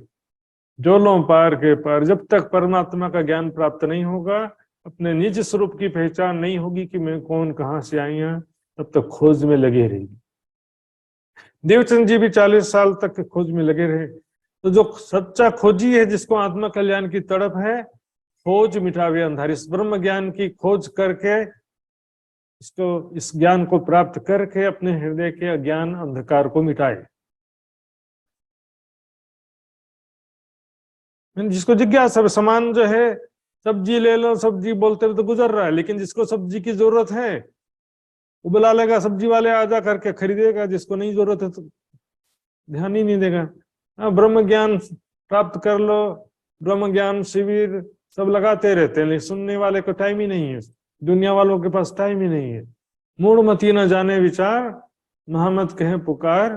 जोलों पार के पार। जब तक परमात्मा का ज्ञान प्राप्त नहीं होगा, अपने निज स्वरूप की पहचान नहीं होगी कि मैं कौन कहां से आई हूं, तब तक खोज में लगे रहेगी। देवचंद जी भी 40 साल तक खोज में लगे रहे। तो जो सच्चा खोजी है, जिसको आत्मा कल्याण की तड़प है, खोज मिटावे अंधार, इस ब्रह्म ज्ञान की खोज करके, इसको इस ज्ञान को प्राप्त करके अपने हृदय के अज्ञान अंधकार को मिटाए। जिसको जिज्ञासा, सामान जो है सब्जी ले लो, सब्जी बोलते हुए तो गुजर रहा है, लेकिन जिसको सब्जी की जरूरत है वो बुला लेगा, सब्जी वाले आजा करके खरीदेगा, जिसको नहीं जरूरत है तो ध्यान ही नहीं देगा। ब्रह्म ज्ञान प्राप्त कर लो, ब्रह्म ज्ञान शिविर सब लगाते रहते हैं, लेकिन सुनने वाले को टाइम ही नहीं है, दुनिया वालों के पास टाइम ही नहीं है। मूढ़मती न जाने विचार, महामत कहे पुकार,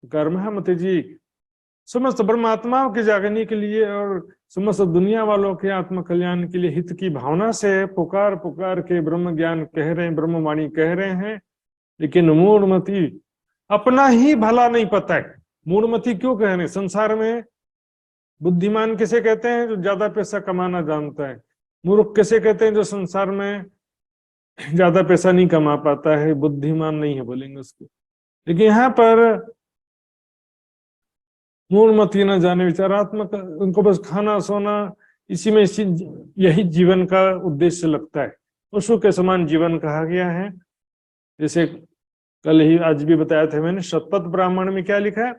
पुकार महामती जी। समस्त ब्रह्मात्माओं के जागने के लिए और समस्त दुनिया वालों के आत्म कल्याण के लिए हित की भावना से पुकार पुकार के ब्रह्म ज्ञान कह रहे हैं, ब्रह्मवाणी कह रहे हैं, लेकिन मूढ़मती अपना ही भला नहीं पता है। मूढ़मती क्यों कह रहे हैं? संसार में बुद्धिमान किसे कहते हैं? जो ज्यादा पैसा कमाना जानता है। मूर्ख किसे कहते हैं? जो संसार में ज्यादा पैसा नहीं कमा पाता है, बुद्धिमान नहीं है बोलेंगे उसको। लेकिन यहाँ पर मूढ़मती न जाने विचारात्मक, उनको बस खाना सोना इसी में यही जीवन का उद्देश्य लगता है। पशु के समान जीवन कहा गया है। जैसे कल ही आज भी बताया था मैंने, शतपथ ब्राह्मण में क्या लिखा है?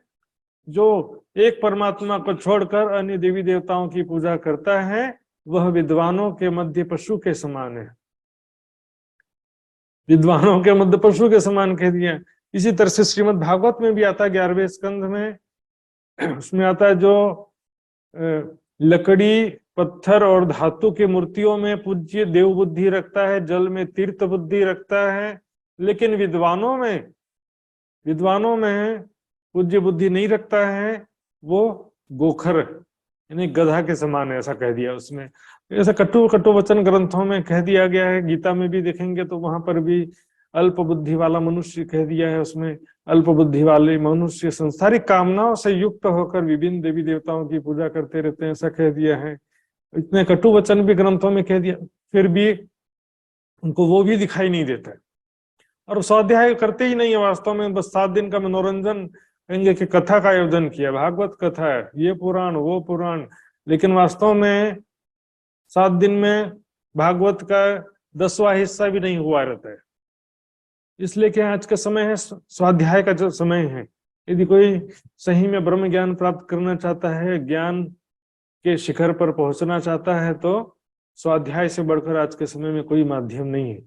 जो एक परमात्मा को छोड़कर अन्य देवी देवताओं की पूजा करता है, वह विद्वानों के मध्य पशु के समान है। विद्वानों के मध्य पशु के समान कह दिया। इसी तरह से श्रीमद् भागवत में भी आता है 11वें स्कंध में, उसमें आता है जो लकड़ी पत्थर और धातु की मूर्तियों में पूज्य देव बुद्धि रखता है, जल में तीर्थ बुद्धि रखता है, लेकिन विद्वानों में पूज्य बुद्धि नहीं रखता है, वो गोखर यानी गधा के समान है, ऐसा कह दिया उसमें। ऐसा कटु वचन ग्रंथों में कह दिया गया है। गीता में भी देखेंगे तो वहां पर भी अल्प बुद्धि वाला मनुष्य कह दिया है। उसमें अल्प बुद्धि वाले मनुष्य संसारिक कामनाओं से युक्त होकर विभिन्न देवी देवताओं की पूजा करते रहते हैं, ऐसा कह दिया है। इतने कटु वचन भी ग्रंथों में कह दिया, फिर भी उनको वो भी दिखाई नहीं देता है और स्वाध्याय करते ही नहीं है वास्तव में। बस 7 दिन का मनोरंजन कहेंगे कि कथा का आयोजन किया, भागवत कथा है, ये पुराण वो पुराण, लेकिन वास्तव में 7 दिन में भागवत का 10वां हिस्सा भी नहीं हुआ रहता है। इसलिए कि आज का समय है स्वाध्याय का जो समय है। यदि कोई सही में ब्रह्म ज्ञान प्राप्त करना चाहता है, ज्ञान के शिखर पर पहुंचना चाहता है, तो स्वाध्याय से बढ़कर आज के समय में कोई माध्यम नहीं है।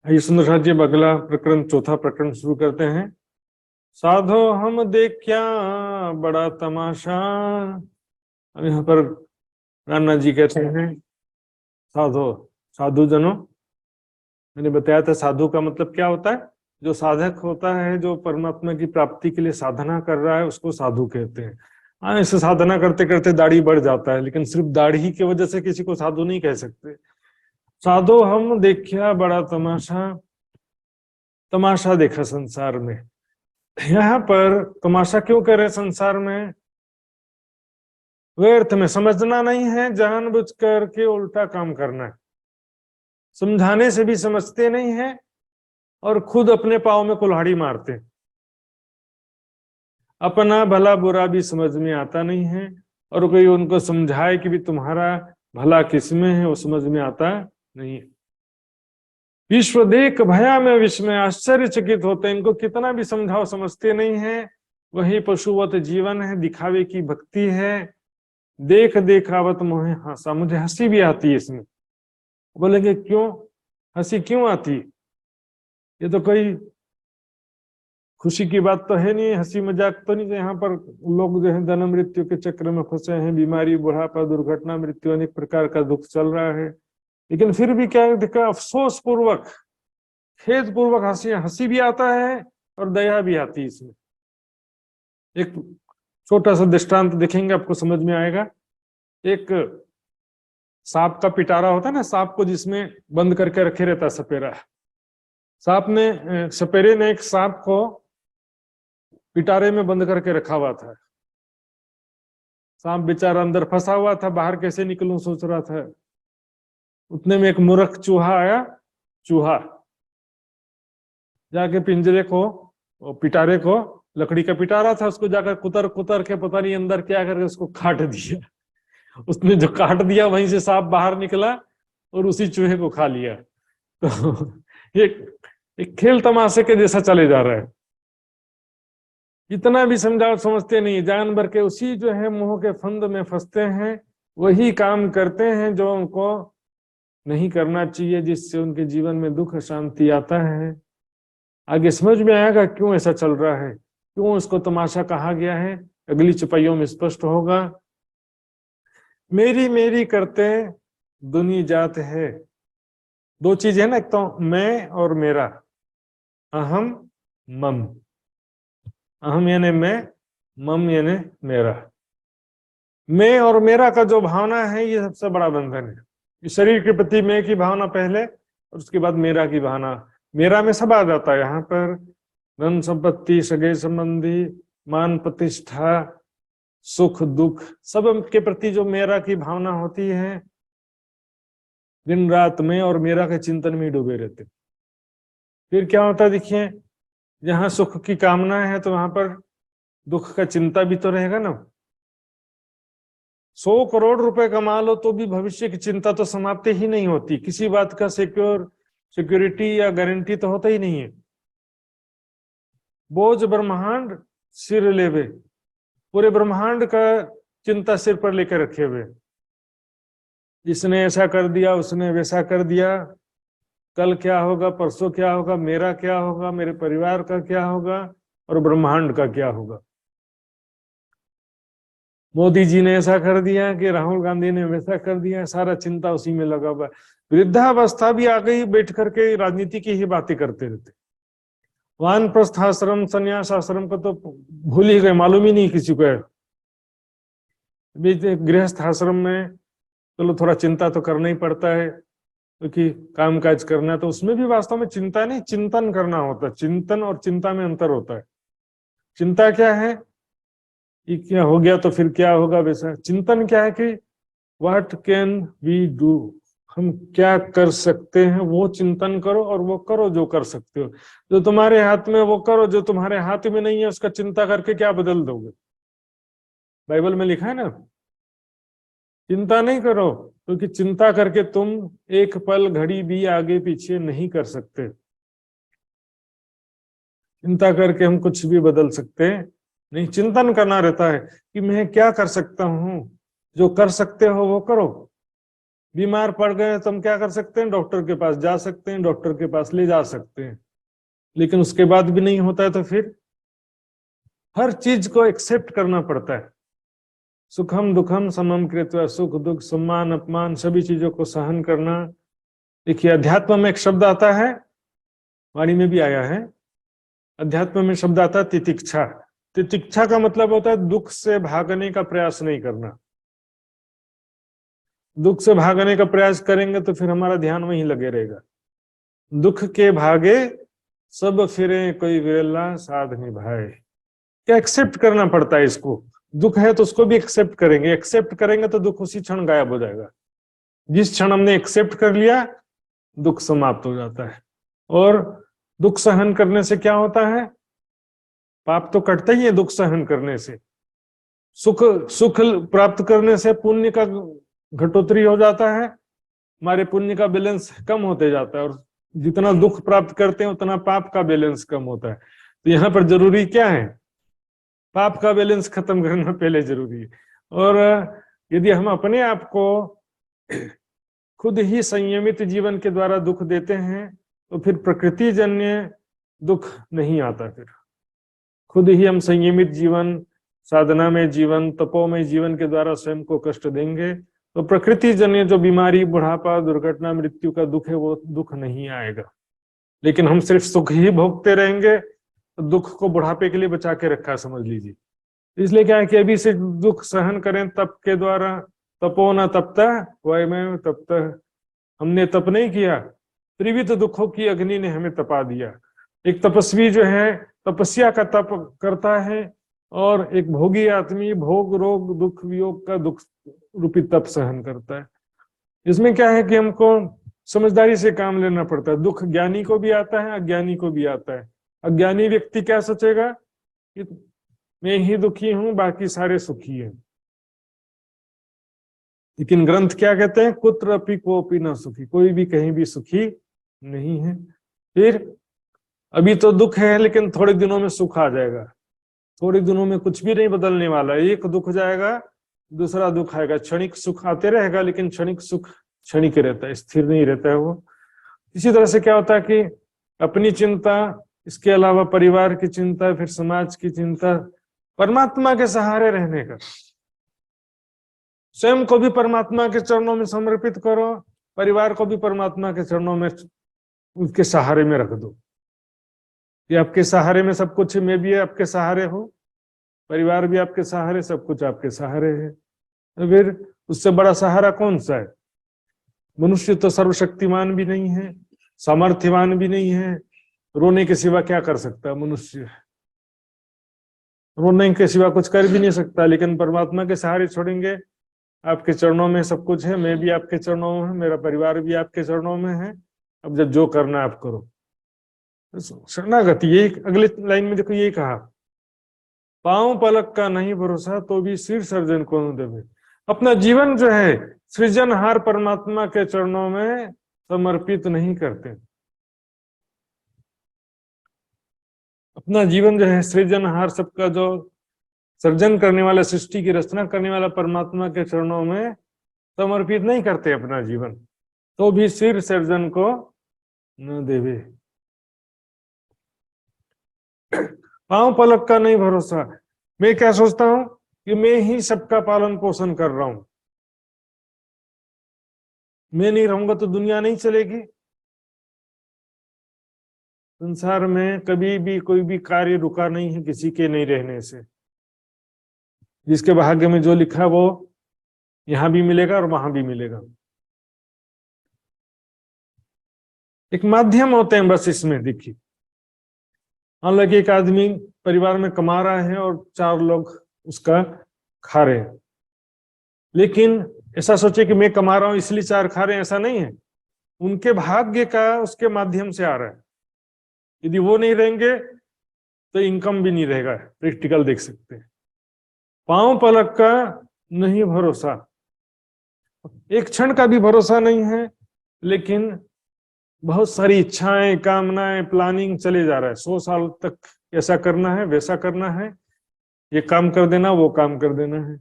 आइए सुंदर जी अगला प्रकरण, चौथा प्रकरण शुरू करते हैं। साधो हम देख्या बड़ा तमाशा। अब यहाँ पर राणा जी कहते हैं साधु जनों, मैंने बताया था साधु का मतलब क्या होता है, जो साधक होता है, जो परमात्मा की प्राप्ति के लिए साधना कर रहा है, उसको साधु कहते हैं। हाँ, इसे साधना करते करते दाढ़ी बढ़ जाता है, लेकिन सिर्फ दाढ़ी की वजह से किसी को साधु नहीं कह सकते। साधो हम देखा बड़ा तमाशा, तमाशा देखा संसार में। यहाँ पर तमाशा क्यों करे संसार में? व्यर्थ में समझना नहीं है, जानबूझ करके उल्टा काम करना है। समझाने से भी समझते नहीं है और खुद अपने पाँव में कुल्हाड़ी मारते हैं। अपना भला बुरा भी समझ में आता नहीं है, और कोई उनको समझाए कि भी तुम्हारा भला किसमें है, वो समझ में आता नहीं है। विश्व देख भया में विस्मय, आश्चर्यचकित होते हैं। इनको कितना भी समझाओ समझते नहीं है। वही पशुवत जीवन है, दिखावे की भक्ति है। देख देखावत मोहे हंसा, मुझे हंसी भी आती है इसमें। बोलेंगे क्यों हंसी क्यों आती? ये तो कोई खुशी की बात तो है नहीं, हंसी मजाक तो नहीं। यहाँ पर लोग जो है जन्म मृत्यु के चक्र में फंसे हैं, बीमारी, बुढ़ापा, दुर्घटना, मृत्यु, अनेक प्रकार का दुख चल रहा है। लेकिन फिर भी क्या दिखा, अफसोस पूर्वक, खेद पूर्वक हंसी भी आता है और दया भी आती है इसमें। एक छोटा सा दृष्टांत देखेंगे, आपको समझ में आएगा। एक सांप का पिटारा होता है ना, सांप को जिसमें बंद करके रखे रहता सपेरा। सपेरे ने एक सांप को पिटारे में बंद करके रखा हुआ था। सांप बेचारा अंदर फंसा हुआ था, बाहर कैसे निकलूं सोच रहा था। उतने में एक मूर्ख चूहा आया। चूहा जाके पिंजरे को, पिटारे को, लकड़ी का पिटारा था, उसको जाकर कुतर कुतर के पता नहीं अंदर क्या करके उसको काट दिया। उसने जो काट दिया वहीं से सांप बाहर निकला और उसी चूहे को खा लिया। तो एक खेल तमाशे के जैसा चले जा रहा है। इतना भी समझाओ समझते नहीं, जानवर के उसी जो है मोह के फंद में फंसते हैं, वही काम करते हैं जो उनको नहीं करना चाहिए, जिससे उनके जीवन में दुख शांति आता है। आगे समझ में आएगा क्यों ऐसा चल रहा है, क्यों इसको तमाशा कहा गया है, अगली चपाइयों में स्पष्ट होगा। मेरी मेरी करते दुनी जात है। दो चीज है ना, एक तो मैं और मेरा, अहम मम। अहम यानी मैं, मम यानी मेरा। मैं और मेरा का जो भावना है, ये सबसे बड़ा बंधन है। इस शरीर के प्रति मैं की भावना पहले और उसके बाद मेरा की भावना। मेरा में सब आ जाता है यहाँ पर, धन संपत्ति, सगे संबंधी, मान प्रतिष्ठा, सुख दुख, सब के प्रति जो मेरा की भावना होती है, दिन रात में और मेरा के चिंतन में डूबे रहते। फिर क्या होता है देखिए, जहां सुख की कामना है तो वहां पर दुख का चिंता भी तो रहेगा ना। 100 करोड़ रुपए कमा लो तो भी भविष्य की चिंता तो समाप्ति ही नहीं होती। किसी बात का सिक्योरिटी या गारंटी तो होता ही नहीं है। बोझ ब्रह्मांड सिर लेवे, पूरे ब्रह्मांड का चिंता सिर पर लेकर रखे हुए। इसने ऐसा कर दिया, उसने वैसा कर दिया, कल क्या होगा, परसों क्या होगा, मेरा क्या होगा, मेरे परिवार का क्या होगा और ब्रह्मांड का क्या होगा। मोदी जी ने ऐसा कर दिया कि राहुल गांधी ने वैसा कर दिया, सारा चिंता उसी में लगा हुआ है। वृद्धावस्था भी आ गई, बैठ करके राजनीति की ही बातें करते रहते। वानप्रस्थ आश्रम, संन्यास आश्रम को तो भूल ही गए, मालूम ही नहीं किसी को है। गृहस्थ आश्रम में चलो थोड़ा चिंता तो करना ही पड़ता है, क्योंकि काम काज करना है, तो उसमें भी वास्तव में चिंता नहीं, चिंतन करना होता है। चिंतन और चिंता में अंतर होता है। चिंता क्या है कि क्या हो गया तो फिर क्या होगा, वैसा। चिंतन क्या है कि व्हाट कैन वी डू, हम क्या कर सकते हैं वो चिंतन करो और वो करो जो कर सकते हो। जो तुम्हारे हाथ में वो करो, जो तुम्हारे हाथ में नहीं है उसका चिंता करके क्या बदल दोगे? बाइबल में लिखा है ना, चिंता नहीं करो, क्योंकि चिंता करके तुम एक पल घड़ी भी आगे पीछे नहीं कर सकते। चिंता करके हम कुछ भी बदल सकते नहीं, चिंतन करना रहता है कि मैं क्या कर सकता हूं। जो कर सकते हो वो करो। बीमार पड़ गए तो हम क्या कर सकते हैं? डॉक्टर के पास जा सकते हैं, डॉक्टर के पास ले जा सकते हैं। लेकिन उसके बाद भी नहीं होता है तो फिर हर चीज को एक्सेप्ट करना पड़ता है। सुखम दुखम समम कृत्वा, सुख दुख सम्मान अपमान सभी चीजों को सहन करना। देखिए, अध्यात्म में एक शब्द आता है, वाणी में भी आया है, अध्यात्म में शब्द आता है तितिक्षा। तितिक्षा का मतलब होता है दुख से भागने का प्रयास नहीं करना। दुख से भागने का प्रयास करेंगे तो फिर हमारा ध्यान वहीं लगे रहेगा। दुख के भागे सब फिरे, कोई विरला साध निभाए। क्या एक्सेप्ट करना पड़ता है इसको। दुख है तो उसको भी एक्सेप्ट करेंगे, एक्सेप्ट करेंगे तो दुख उसी क्षण गायब हो जाएगा। जिस क्षण हमने एक्सेप्ट कर लिया दुख समाप्त हो जाता है। और दुख सहन करने से क्या होता है? पाप तो कटता ही है दुख सहन करने से। सुख सुख प्राप्त करने से पुण्य का घटोत्तरी हो जाता है, हमारे पुण्य का बैलेंस कम होते जाता है। और जितना दुख प्राप्त करते हैं उतना पाप का बैलेंस कम होता है। तो यहाँ पर जरूरी क्या है? पाप का बैलेंस खत्म करना पहले जरूरी है। और यदि हम अपने आप को खुद ही संयमित जीवन के द्वारा दुख देते हैं तो फिर प्रकृति जन्य दुख नहीं आता। फिर खुद ही हम संयमित जीवन, साधना में जीवन, तपो में जीवन के द्वारा स्वयं को कष्ट देंगे तो प्रकृति जन्य जो बीमारी, बुढ़ापा, दुर्घटना, मृत्यु का दुख है वो दुख नहीं आएगा। लेकिन हम सिर्फ सुख ही भोगते रहेंगे तो दुख को बुढ़ापे के लिए बचा के रखा समझ लीजिए। इसलिए क्या है कि अभी से दुख सहन करें तप के द्वारा। तपो न तपता वयमेव तपता। हमने तप नहीं किया, त्रिविध दुखों की अग्नि ने हमें तपा दिया। एक तपस्वी जो है तपस्या का तप करता है और एक भोगी आदमी भोग रोग दुख वियोग का दुख रूपी तप सहन करता है। इसमें क्या है कि हमको समझदारी से काम लेना पड़ता है। दुख ज्ञानी को भी आता है, अज्ञानी को भी आता है। अज्ञानी व्यक्ति क्या सोचेगा कि मैं ही दुखी हूं, बाकी सारे सुखी हैं। लेकिन ग्रंथ क्या कहते हैं? कुत्र अपि कोपि न सुखी, कोई भी कहीं भी सुखी नहीं है। फिर अभी तो दुख है लेकिन थोड़े दिनों में सुख आ जाएगा। थोड़े दिनों में कुछ भी नहीं बदलने वाला। एक दुख जाएगा, दूसरा दुख आएगा। क्षणिक सुख आते रहेगा लेकिन क्षणिक सुख क्षणिक रहता है, स्थिर नहीं रहता है वो। इसी तरह से क्या होता है कि अपनी चिंता, इसके अलावा परिवार की चिंता, फिर समाज की चिंता, परमात्मा के सहारे रहने का। स्वयं को भी परमात्मा के चरणों में समर्पित करो, परिवार को भी परमात्मा के चरणों में उसके सहारे में रख दो। ये आपके सहारे में सब कुछ है, मैं भी आपके सहारे हूँ, परिवार भी आपके सहारे, सब कुछ आपके सहारे है। तो फिर उससे बड़ा सहारा कौन सा है? मनुष्य तो सर्वशक्तिमान भी नहीं है, सामर्थ्यवान भी नहीं है। रोने के सिवा क्या कर सकता है मनुष्य? रोने के सिवा कुछ कर भी नहीं सकता। लेकिन परमात्मा के सहारे छोड़ेंगे, आपके चरणों में सब कुछ है, मैं भी आपके चरणों में, मेरा परिवार भी आपके चरणों में है। अब जब जो करना आप करो। शरणागति, ये अगले लाइन में देखो यही कहा, पांव पलक का नहीं भरोसा तो भी सिर सर्जन को न देवे। अपना जीवन जो है सृजनहार परमात्मा के चरणों में समर्पित नहीं करते। अपना जीवन जो है सृजनहार, सबका जो सर्जन करने वाला, सृष्टि की रचना करने वाला परमात्मा के चरणों में समर्पित नहीं करते अपना जीवन, तो भी सिर सर्जन को न देवे। पांव पलक का नहीं भरोसा। मैं क्या सोचता हूं कि मैं ही सबका पालन पोषण कर रहा हूं, मैं नहीं रहूंगा तो दुनिया नहीं चलेगी। संसार में कभी भी कोई भी कार्य रुका नहीं है किसी के नहीं रहने से। जिसके भाग्य में जो लिखा है वो यहां भी मिलेगा और वहां भी मिलेगा। एक माध्यम होते हैं बस इसमें। देखिए, हालांकि एक आदमी परिवार में कमा रहा है और 4 लोग उसका खा रहे हैं, लेकिन ऐसा सोचे कि मैं कमा रहा हूं इसलिए चार खा रहे हैं, ऐसा नहीं है। उनके भाग्य का उसके माध्यम से आ रहा है। यदि वो नहीं रहेंगे तो इनकम भी नहीं रहेगा। प्रैक्टिकल देख सकते हैं। पांव पलक का नहीं भरोसा, एक क्षण का भी भरोसा नहीं है, लेकिन बहुत सारी इच्छाएं, कामनाएं, प्लानिंग चले जा रहा है। 100 साल तक ऐसा करना है, वैसा करना है, ये काम कर देना, वो काम कर देना है,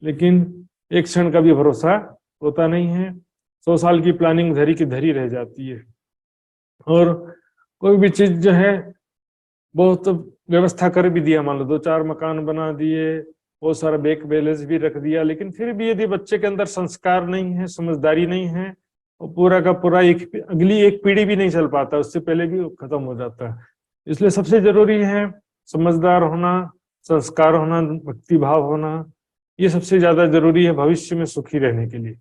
लेकिन एक क्षण का भी भरोसा होता नहीं है। 100 साल की प्लानिंग धरी की धरी रह जाती है। और कोई भी चीज जो है बहुत व्यवस्था कर भी दिया, मान लो 2-4 मकान बना दिए, बहुत सारा बैंक बैलेंस भी रख दिया, लेकिन फिर भी यदि बच्चे के अंदर संस्कार नहीं है, समझदारी नहीं है, और पूरा का पूरा अगली एक पीढ़ी भी नहीं चल पाता, उससे पहले भी खत्म हो जाता है। इसलिए सबसे जरूरी है समझदार होना, संस्कार होना, भक्ति भाव होना, ये सबसे ज्यादा जरूरी है भविष्य में सुखी रहने के लिए।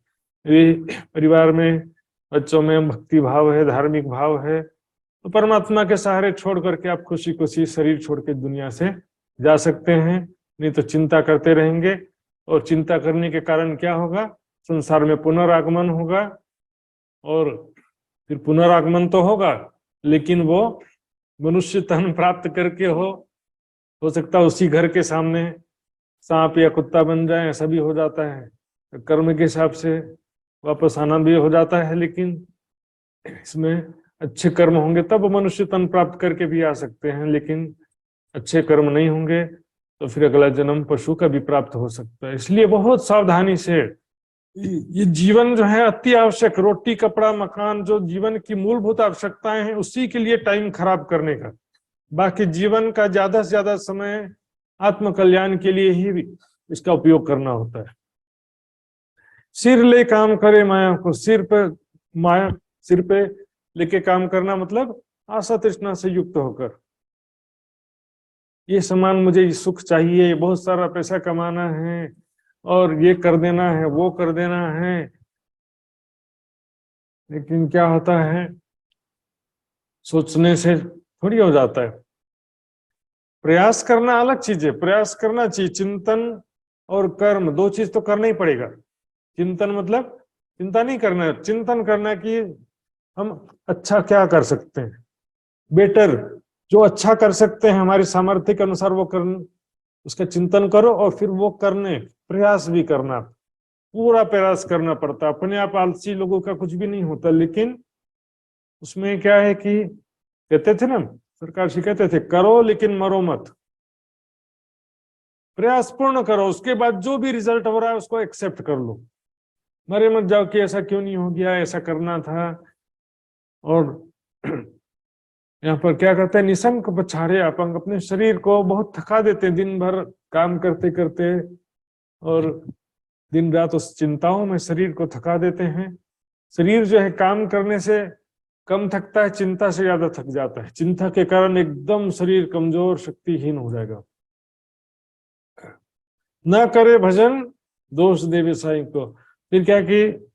यदि परिवार में बच्चों में भक्ति भाव है, धार्मिक भाव है, तो परमात्मा के सहारे छोड़ करके आप खुशी खुशी शरीर छोड़ के दुनिया से जा सकते हैं। नहीं तो चिंता करते रहेंगे, और चिंता करने के कारण क्या होगा, संसार में पुनरागमन होगा, और फिर पुनरागमन तो होगा, लेकिन वो मनुष्य तन प्राप्त करके हो सकता है उसी घर के सामने सांप या कुत्ता बन जाए, ऐसा भी हो जाता है। कर्म के हिसाब से वापस आना भी हो जाता है, लेकिन इसमें अच्छे कर्म होंगे तब मनुष्य तन प्राप्त करके भी आ सकते हैं, लेकिन अच्छे कर्म नहीं होंगे तो फिर अगला जन्म पशु का भी प्राप्त हो सकता है। इसलिए बहुत सावधानी से, ये जीवन जो है अति आवश्यक, रोटी कपड़ा मकान, जो जीवन की मूलभूत आवश्यकताएं हैं, उसी के लिए टाइम खराब करने का, बाकी जीवन का ज्यादा से ज्यादा समय आत्म कल्याण के लिए ही इसका उपयोग करना होता है। सिर ले काम करे माया को, सिर पे लेके काम करना मतलब आशा तृष्णा से युक्त होकर, ये सामान मुझे सुख चाहिए, बहुत सारा पैसा कमाना है, और ये कर देना है, वो कर देना है, लेकिन क्या होता है, सोचने से थोड़ी हो जाता है। प्रयास करना अलग चीज है, प्रयास करना चाहिए। चिंतन और कर्म दो चीज तो करना ही पड़ेगा। चिंतन मतलब चिंता नहीं करना है, चिंतन करना कि हम अच्छा क्या कर सकते हैं, बेटर जो अच्छा कर सकते हैं हमारी सामर्थ्य के अनुसार वो करना, उसका चिंतन करो, और फिर वो करने प्रयास भी करना, पूरा प्रयास करना पड़ता है। अपने आप आलसी लोगों का कुछ भी नहीं होता, लेकिन उसमें क्या है कि कहते थे ना, सरकार जी कहते थे, करो लेकिन मरो मत, प्रयास पूर्ण करो, उसके बाद जो भी रिजल्ट हो रहा है उसको एक्सेप्ट कर लो, मरे मत जाओ कि ऐसा क्यों नहीं हो गया, ऐसा करना था। और यहाँ पर क्या करते हैं, निशंक पछाड़े अपंग, अपने शरीर को बहुत थका देते हैं दिन भर काम करते करते, और दिन रात उस चिंताओं में शरीर को थका देते हैं। शरीर जो है काम करने से कम थकता है, चिंता से ज्यादा थक जाता है। चिंता के कारण एकदम शरीर कमजोर शक्तिहीन हो जाएगा। ना करे भजन दोष देवे साईं को, फिर क्या कि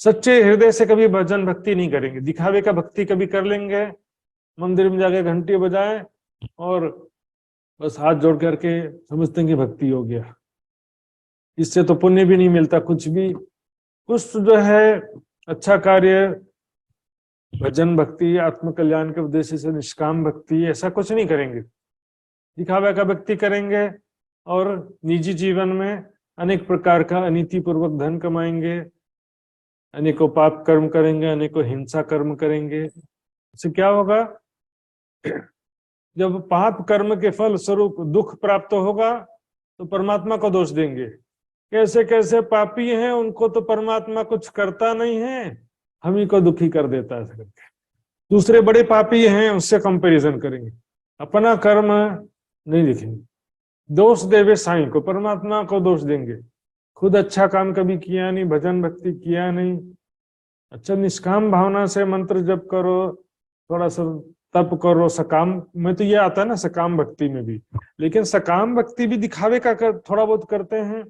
सच्चे हृदय से कभी भजन भक्ति नहीं करेंगे, दिखावे का भक्ति कभी कर लेंगे, मंदिर में जाके घंटी बजाएं और बस हाथ जोड़ करके समझते हैं कि भक्ति हो गया। इससे तो पुण्य भी नहीं मिलता कुछ भी। कुछ जो है अच्छा कार्य, भजन भक्ति, आत्म कल्याण के उद्देश्य से निष्काम भक्ति, ऐसा कुछ नहीं करेंगे, दिखावे का भक्ति करेंगे, और निजी जीवन में अनेक प्रकार का अनीति पूर्वक धन कमाएंगे, अनेकों पाप कर्म करेंगे, अनेकों हिंसा कर्म करेंगे। इससे क्या होगा, जब पाप कर्म के फल स्वरूप दुख प्राप्त होगा तो परमात्मा को दोष देंगे, कैसे कैसे पापी हैं, उनको तो परमात्मा कुछ करता नहीं है, हम ही को दुखी कर देता है करके। दूसरे बड़े पापी हैं, उससे कंपैरिजन करेंगे, अपना कर्म नहीं दिखेंगे, दोष देवे साईं को, परमात्मा को दोष देंगे, खुद अच्छा काम कभी किया नहीं, भजन भक्ति किया नहीं। अच्छा निष्काम भावना से मंत्र जप करो, थोड़ा सा तप करो, सकाम में तो ये आता है ना, सकाम भक्ति में भी, लेकिन सकाम भक्ति भी दिखावे का थोड़ा बहुत करते हैं,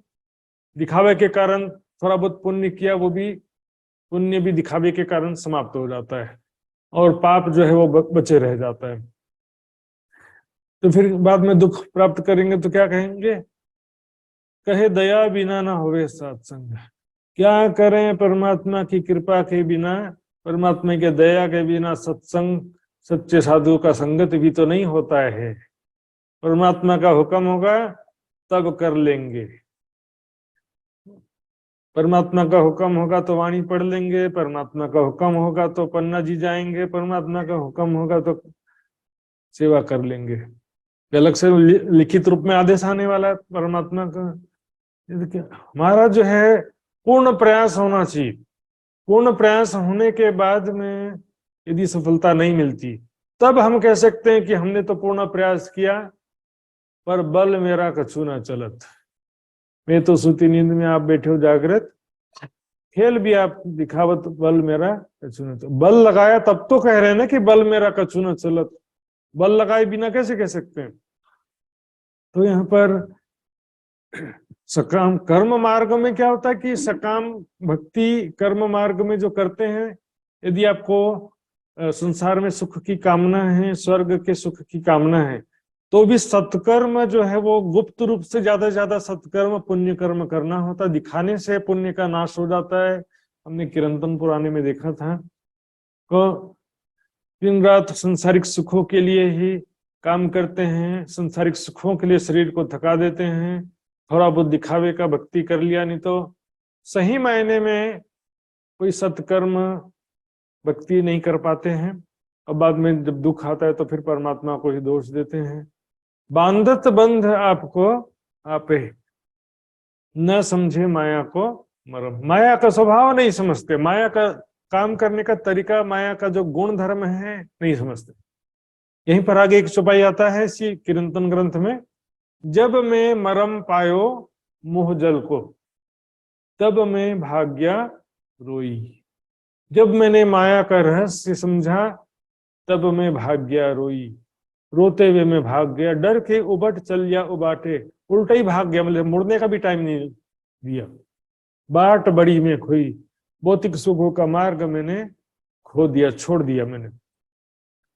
दिखावे के कारण थोड़ा बहुत पुण्य किया, वो भी पुण्य भी दिखावे के कारण समाप्त हो जाता है, और पाप जो है वो बचे रह जाता है। तो फिर बाद में दुख प्राप्त करेंगे तो क्या कहेंगे, कहे दया बिना ना होवे सत्संग। क्या करें परमात्मा की कृपा के बिना, परमात्मा के दया के बिना सत्संग, सच्चे साधु का संगत भी तो नहीं होता है। परमात्मा का हुक्म होगा तब कर लेंगे, परमात्मा का हुक्म होगा तो वाणी पढ़ लेंगे, परमात्मा का हुक्म होगा तो पन्ना जी जाएंगे, परमात्मा का हुक्म होगा तो सेवा कर लेंगे। अलग से लिखित रूप में आदेश आने वाला है परमात्मा का। हमारा जो है पूर्ण प्रयास होना चाहिए। पूर्ण प्रयास होने के बाद में यदि सफलता नहीं मिलती, तब हम कह सकते हैं कि हमने तो पूर्ण प्रयास किया पर बल मेरा कछु ना चलत। मैं तो सूती नींद में, आप बैठे हो जागृत, खेल भी आप दिखावत बल मेरा कछु न चलत। बल लगाया तब तो कह रहे हैं ना कि बल मेरा कछु न चलत। बल लगाए बिना कैसे कह सकते हैं? तो यहाँ पर सकाम कर्म मार्ग में क्या होता है कि सकाम भक्ति कर्म मार्ग में जो करते हैं, यदि आपको संसार में सुख की कामना है, स्वर्ग के सुख की कामना है, तो भी सत्कर्म जो है वो गुप्त रूप से ज्यादा सत्कर्म पुण्य कर्म करना होता है। दिखाने से पुण्य का नाश हो जाता है। हमने कीर्तन पुराने में देखा था। तो दिन रात संसारिक सुखों के लिए ही काम करते हैं, संसारिक सुखों के लिए शरीर को थका देते हैं, थोड़ा बहुत दिखावे का भक्ति कर लिया, नहीं तो सही मायने में कोई सत्कर्म भक्ति नहीं कर पाते हैं। और बाद में जब दुख आता है तो फिर परमात्मा को ही दोष देते हैं। बांधत बंध आपको आपे, न समझे माया को मरम। माया का स्वभाव नहीं समझते, माया का काम करने का तरीका, माया का जो गुण धर्म है नहीं समझते। यहीं पर आगे एक चौपाई आता है इसी कीर्तन ग्रंथ में, जब मैं मरम पायो मोह जल को, तब मैं भाग्या रोई। जब मैंने माया का रहस्य समझा, तब मैं भाग्या रोई। रोते हुए मैं भाग गया, डर के उबट चल या उबाटे, उल्टा ही भाग गया, मतलब मुड़ने का भी टाइम नहीं दिया। बाट बड़ी में खोई, भौतिक सुखों का मार्ग मैंने खो दिया, छोड़ दिया मैंने।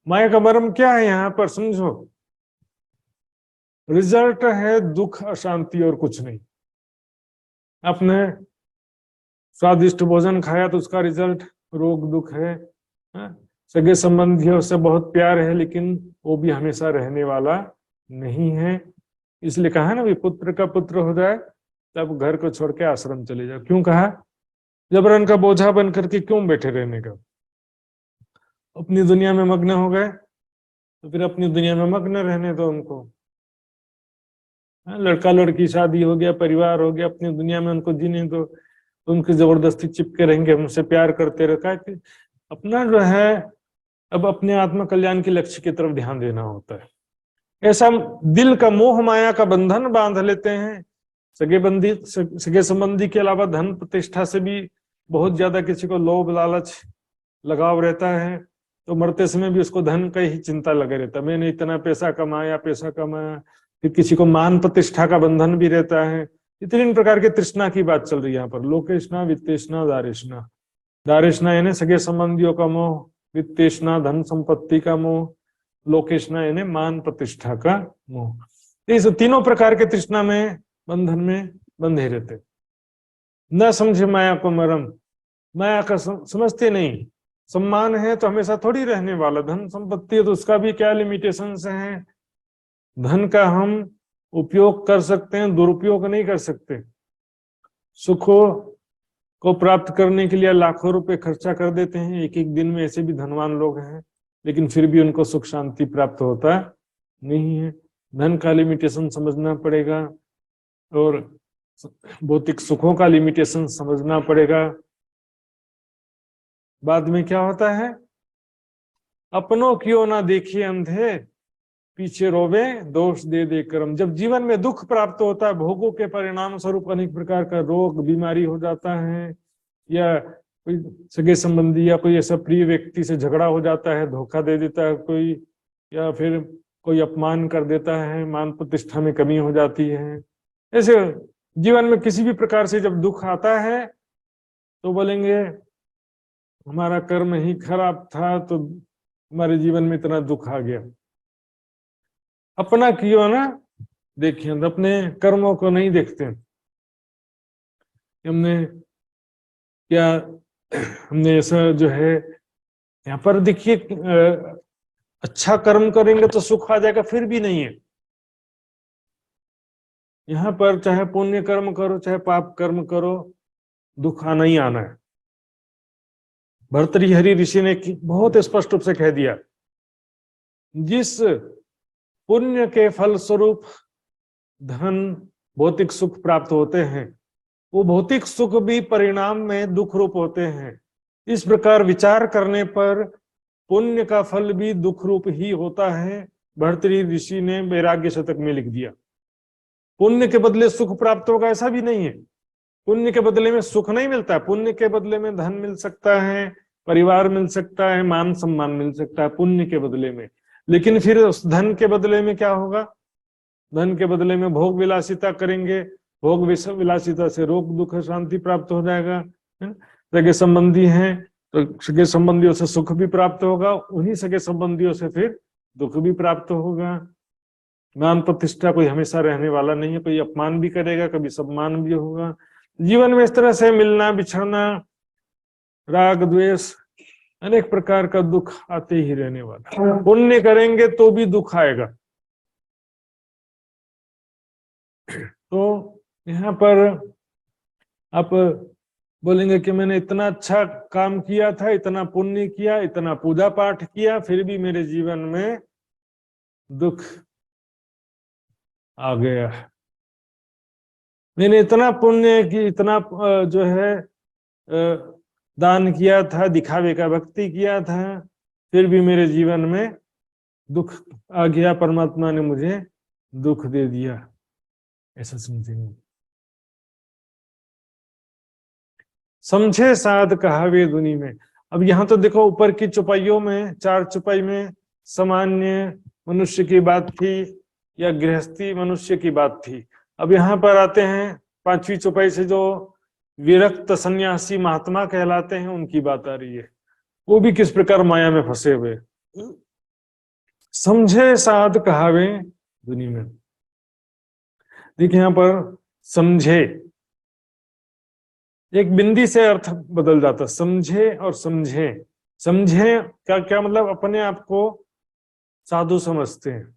माया का मर्म क्या है यहाँ पर समझो। रिजल्ट है दुख, अशांति और कुछ नहीं। आपने स्वादिष्ट भोजन खाया तो उसका रिजल्ट रोग दुख है। सगे संबंधियों से बहुत प्यार है, लेकिन वो भी हमेशा रहने वाला नहीं है। इसलिए कहा ना, भी पुत्र का पुत्र हो जाए तब घर को छोड़ के आश्रम चले जाओ। क्यों कहा? जबरन का बोझा बन करके क्यों बैठे रहने का? अपनी दुनिया में मग्न हो गए तो फिर अपनी दुनिया में मग्न रहने दो उनको। लड़का लड़की शादी हो गया, परिवार हो गया, अपनी दुनिया में उनको जीने दो। तो उनकी जबरदस्ती चिपके रहेंगे, हमसे प्यार करते रखा है। अपना जो है अब अपने आत्म कल्याण के लक्ष्य की तरफ ध्यान देना होता है। ऐसा दिल का मोह माया का बंधन बांध लेते हैं। सगे संबंधी के अलावा धन प्रतिष्ठा से भी बहुत ज्यादा किसी को लोभ लालच लगाव रहता है, तो मरते समय भी उसको धन का ही चिंता लगे रहता है। मैंने इतना पैसा कमाया। फिर किसी को मान प्रतिष्ठा का बंधन भी रहता है। इतने प्रकार के तृष्णा की बात चल रही है यहाँ पर। लोकेष्णा, वित्तेष्णा, दारेष्णा। दारेष्णा यानी सगे संबंधियों का मोह, वित्तेष्णा धन संपत्ति का मोह, लोकेष्णा यानी मान प्रतिष्ठा का मोह। इस तीनों प्रकार के तृष्णा में बंधन में बंधे रहते। न समझे माया को मरम, माया का समझते नहीं। सम्मान है तो हमेशा थोड़ी रहने वाला, धन संपत्ति है तो उसका भी क्या लिमिटेशंस हैं। धन का हम उपयोग कर सकते हैं, दुरुपयोग नहीं कर सकते। सुखों को प्राप्त करने के लिए लाखों रुपए खर्चा कर देते हैं एक एक दिन में। ऐसे भी धनवान लोग हैं, लेकिन फिर भी उनको सुख शांति प्राप्त होता नहीं है। धन का लिमिटेशन समझना पड़ेगा और भौतिक सुखों का लिमिटेशन समझना पड़ेगा। बाद में क्या होता है, अपनों क्यों ना देखिए अंधे, पीछे रोवे दोष दे दे कर्म। जब जीवन में दुख प्राप्त होता है, भोगों के परिणाम स्वरूप अनेक प्रकार का रोग बीमारी हो जाता है, या कोई सगे संबंधी या कोई ऐसा प्रिय व्यक्ति से झगड़ा हो जाता है, धोखा दे देता है कोई, या फिर कोई अपमान कर देता है, मान प्रतिष्ठा में कमी हो जाती है। ऐसे जीवन में किसी भी प्रकार से जब दुख आता है तो बोलेंगे हमारा कर्म ही खराब था तो हमारे जीवन में इतना दुख आ गया। अपना क्यों ना देखिए, अपने कर्मों को नहीं देखते। हमने क्या, हमने ऐसा जो है यहाँ पर देखिए, अच्छा कर्म करेंगे तो सुख आ जाएगा, फिर भी नहीं है। यहाँ पर चाहे पुण्य कर्म करो चाहे पाप कर्म करो, दुख आना ही आना है। भर्तृहरि ऋषि ने बहुत स्पष्ट रूप से कह दिया, जिस पुण्य के फल स्वरूप धन भौतिक सुख प्राप्त होते हैं, वो भौतिक सुख भी परिणाम में दुख रूप होते हैं। इस प्रकार विचार करने पर पुण्य का फल भी दुख रूप ही होता है। भर्तृहरि ऋषि ने वैराग्य शतक में लिख दिया। पुण्य के बदले सुख प्राप्त होगा ऐसा भी नहीं है। पुण्य के बदले में सुख नहीं मिलता, पुण्य के बदले में धन मिल सकता है, परिवार मिल सकता है, मान सम्मान मिल सकता है पुण्य के बदले में। लेकिन फिर उस धन के बदले में क्या होगा? धन के बदले में भोग विलासिता करेंगे, भोग विलासिता से रोग दुख शांति प्राप्त हो जाएगा। सगे संबंधी हैं तो सगे संबंधियों से सुख भी प्राप्त होगा, उन्हीं सगे संबंधियों से फिर दुख भी प्राप्त होगा। मान प्रतिष्ठा कोई हमेशा रहने वाला नहीं है, कोई अपमान भी करेगा, कभी सम्मान भी होगा। जीवन में इस तरह से मिलना बिछड़ना, राग द्वेष, अनेक प्रकार का दुख आते ही रहने वाला। पुण्य करेंगे तो भी दुख आएगा। तो यहाँ पर आप बोलेंगे कि मैंने इतना अच्छा काम किया था, इतना पुण्य किया, इतना पूजा पाठ किया, फिर भी मेरे जीवन में दुख आ गया। मैंने इतना पुण्य की, इतना जो है दान किया था, दिखावे का भक्ति किया था, फिर भी मेरे जीवन में दुख आ गया, परमात्मा ने मुझे दुख दे दिया, ऐसा समझेंगे। समझे साध कहावे दुनी में। अब यहाँ तो देखो, ऊपर की चौपाइयों में, 4 चौपाई में सामान्य मनुष्य की बात थी या गृहस्थी मनुष्य की बात थी। अब यहाँ पर आते हैं 5वीं चौपाई से जो विरक्त सन्यासी महात्मा कहलाते हैं, उनकी बात आ रही है। वो भी किस प्रकार माया में फंसे हुए। समझे साध कहावे दुनी में। देखिए यहाँ पर समझे, एक बिंदी से अर्थ बदल जाता। समझे और समझे, समझे क्या क्या मतलब? अपने आप को साधु समझते हैं,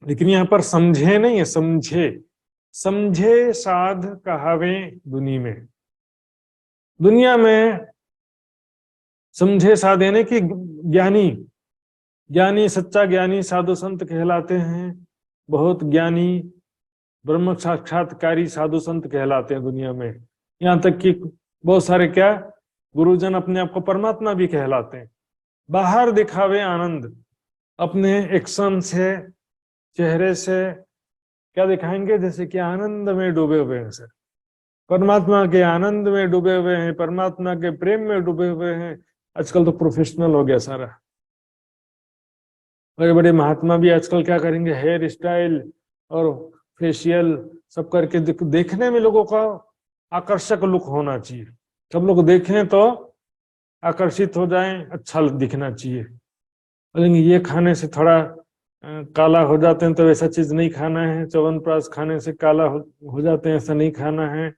लेकिन यहाँ पर समझे नहीं है, समझे। समझे साध कहावे दुनी में। दुनिया में समझे साध यानी कि ज्ञानी, ज्ञानी सच्चा ज्ञानी साधु संत कहलाते हैं। बहुत ज्ञानी ब्रह्म साक्षात्कारी साधु संत कहलाते हैं दुनिया में। यहाँ तक कि बहुत सारे क्या गुरुजन अपने आप को परमात्मा भी कहलाते हैं। बाहर दिखावे आनंद, अपने एक्शन से, चेहरे से क्या दिखाएंगे? जैसे कि आनंद में डूबे हुए हैं सर, परमात्मा के आनंद में डूबे हुए हैं, परमात्मा के प्रेम में डूबे हुए हैं। आजकल तो प्रोफेशनल हो गया सारा। बड़े बड़े महात्मा भी आजकल क्या करेंगे? हेयर स्टाइल और फेशियल सब करके देखने में लोगों का आकर्षक लुक होना चाहिए। सब लोग देखें तो आकर्षित हो जाएं, अच्छा दिखना चाहिए। लेकिन ये खाने से थोड़ा काला हो जाते हैं तो ऐसा चीज नहीं खाना है, च्यवनप्राश खाने से काला हो जाते हैं, ऐसा नहीं खाना है।